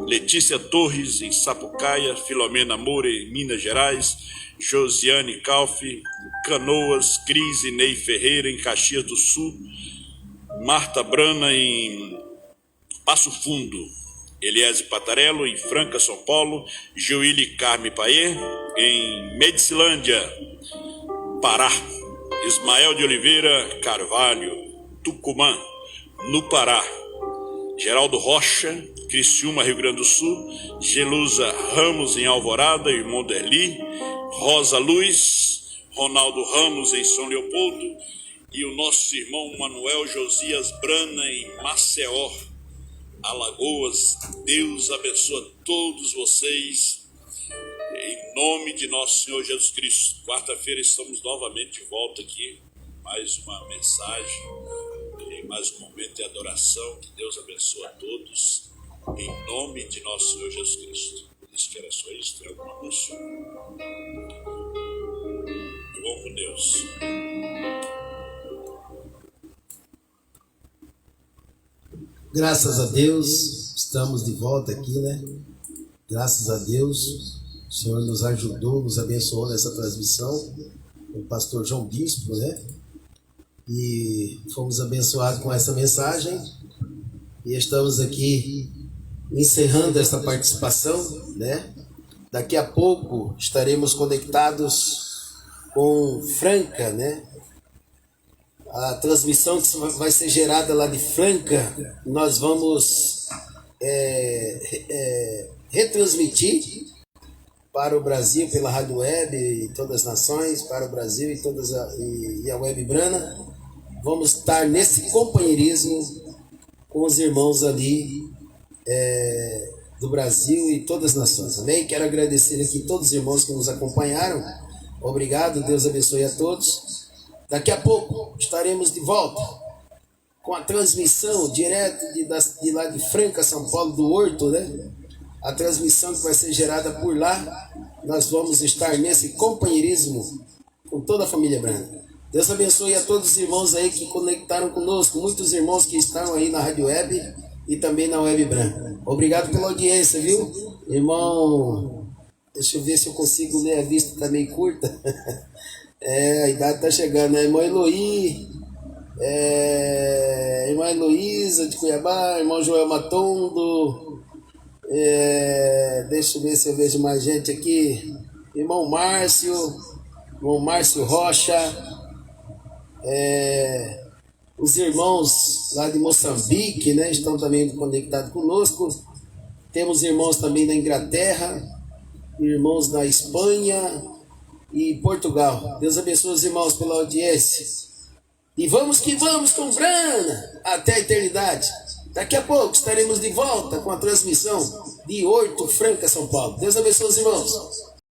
Letícia Torres, em Sapucaia. Filomena Moura, em Minas Gerais. Josiane Calfi, Canoas. Cris e Ney Ferreira, em Caxias do Sul. Marta Brana, em Passo Fundo. Eliese Patarello, em Franca, São Paulo. Joíli Carme Paê, em Medicilândia, Pará. Ismael de Oliveira Carvalho, Tucumã, no Pará. Geraldo Rocha, Criciúma, Rio Grande do Sul. Gelusa Ramos, em Alvorada, irmão Derli. Rosa Luz, Ronaldo Ramos, em São Leopoldo. E o nosso irmão Manuel Josias Brana, em Maceió, Alagoas. Deus abençoe todos vocês, em nome de nosso Senhor Jesus Cristo. Quarta-feira estamos novamente de volta aqui, mais uma mensagem, mais um momento de adoração. Que Deus abençoe a todos, em nome de nosso Senhor Jesus Cristo. Isso que era só isso, tem alguma anúncio? Vamos com Deus. Graças a Deus, estamos de volta aqui, né? Graças a Deus, o Senhor nos ajudou, nos abençoou nessa transmissão, o pastor João Bispo, né? E fomos abençoados com essa mensagem, e estamos aqui encerrando essa participação, né? Daqui a pouco estaremos conectados com Franca, né? A transmissão que vai ser gerada lá de Franca, nós vamos retransmitir para o Brasil pela Rádio Web e todas as nações, para o Brasil e a Web Brana. Vamos estar nesse companheirismo com os irmãos ali do Brasil e todas as nações. Amém? Quero agradecer aqui todos os irmãos que nos acompanharam. Obrigado, Deus abençoe a todos. Daqui a pouco estaremos de volta com a transmissão direto de lá de Franca, São Paulo, do Horto, né? a transmissão que vai ser gerada por lá. Nós vamos estar nesse companheirismo com toda a família Brana. Deus abençoe a todos os irmãos aí que conectaram conosco, muitos irmãos que estão aí na Rádio Web e também na Web Brana. Obrigado pela audiência, viu? Irmão, deixa eu ver se eu consigo ler, a vista está meio curta. A idade está chegando, né? Irmã Eloí, irmã Heloísa de Cuiabá, irmão Joel Matondo, deixa eu ver se eu vejo mais gente aqui. Irmão Márcio Rocha, os irmãos lá de Moçambique, né, estão também conectados conosco. Temos irmãos também na Inglaterra, irmãos na Espanha e Portugal. Deus abençoe os irmãos pela audiência. E vamos que vamos com Brana até a eternidade. Daqui a pouco estaremos de volta com a transmissão de Horto Franca, São Paulo. Deus abençoe os irmãos.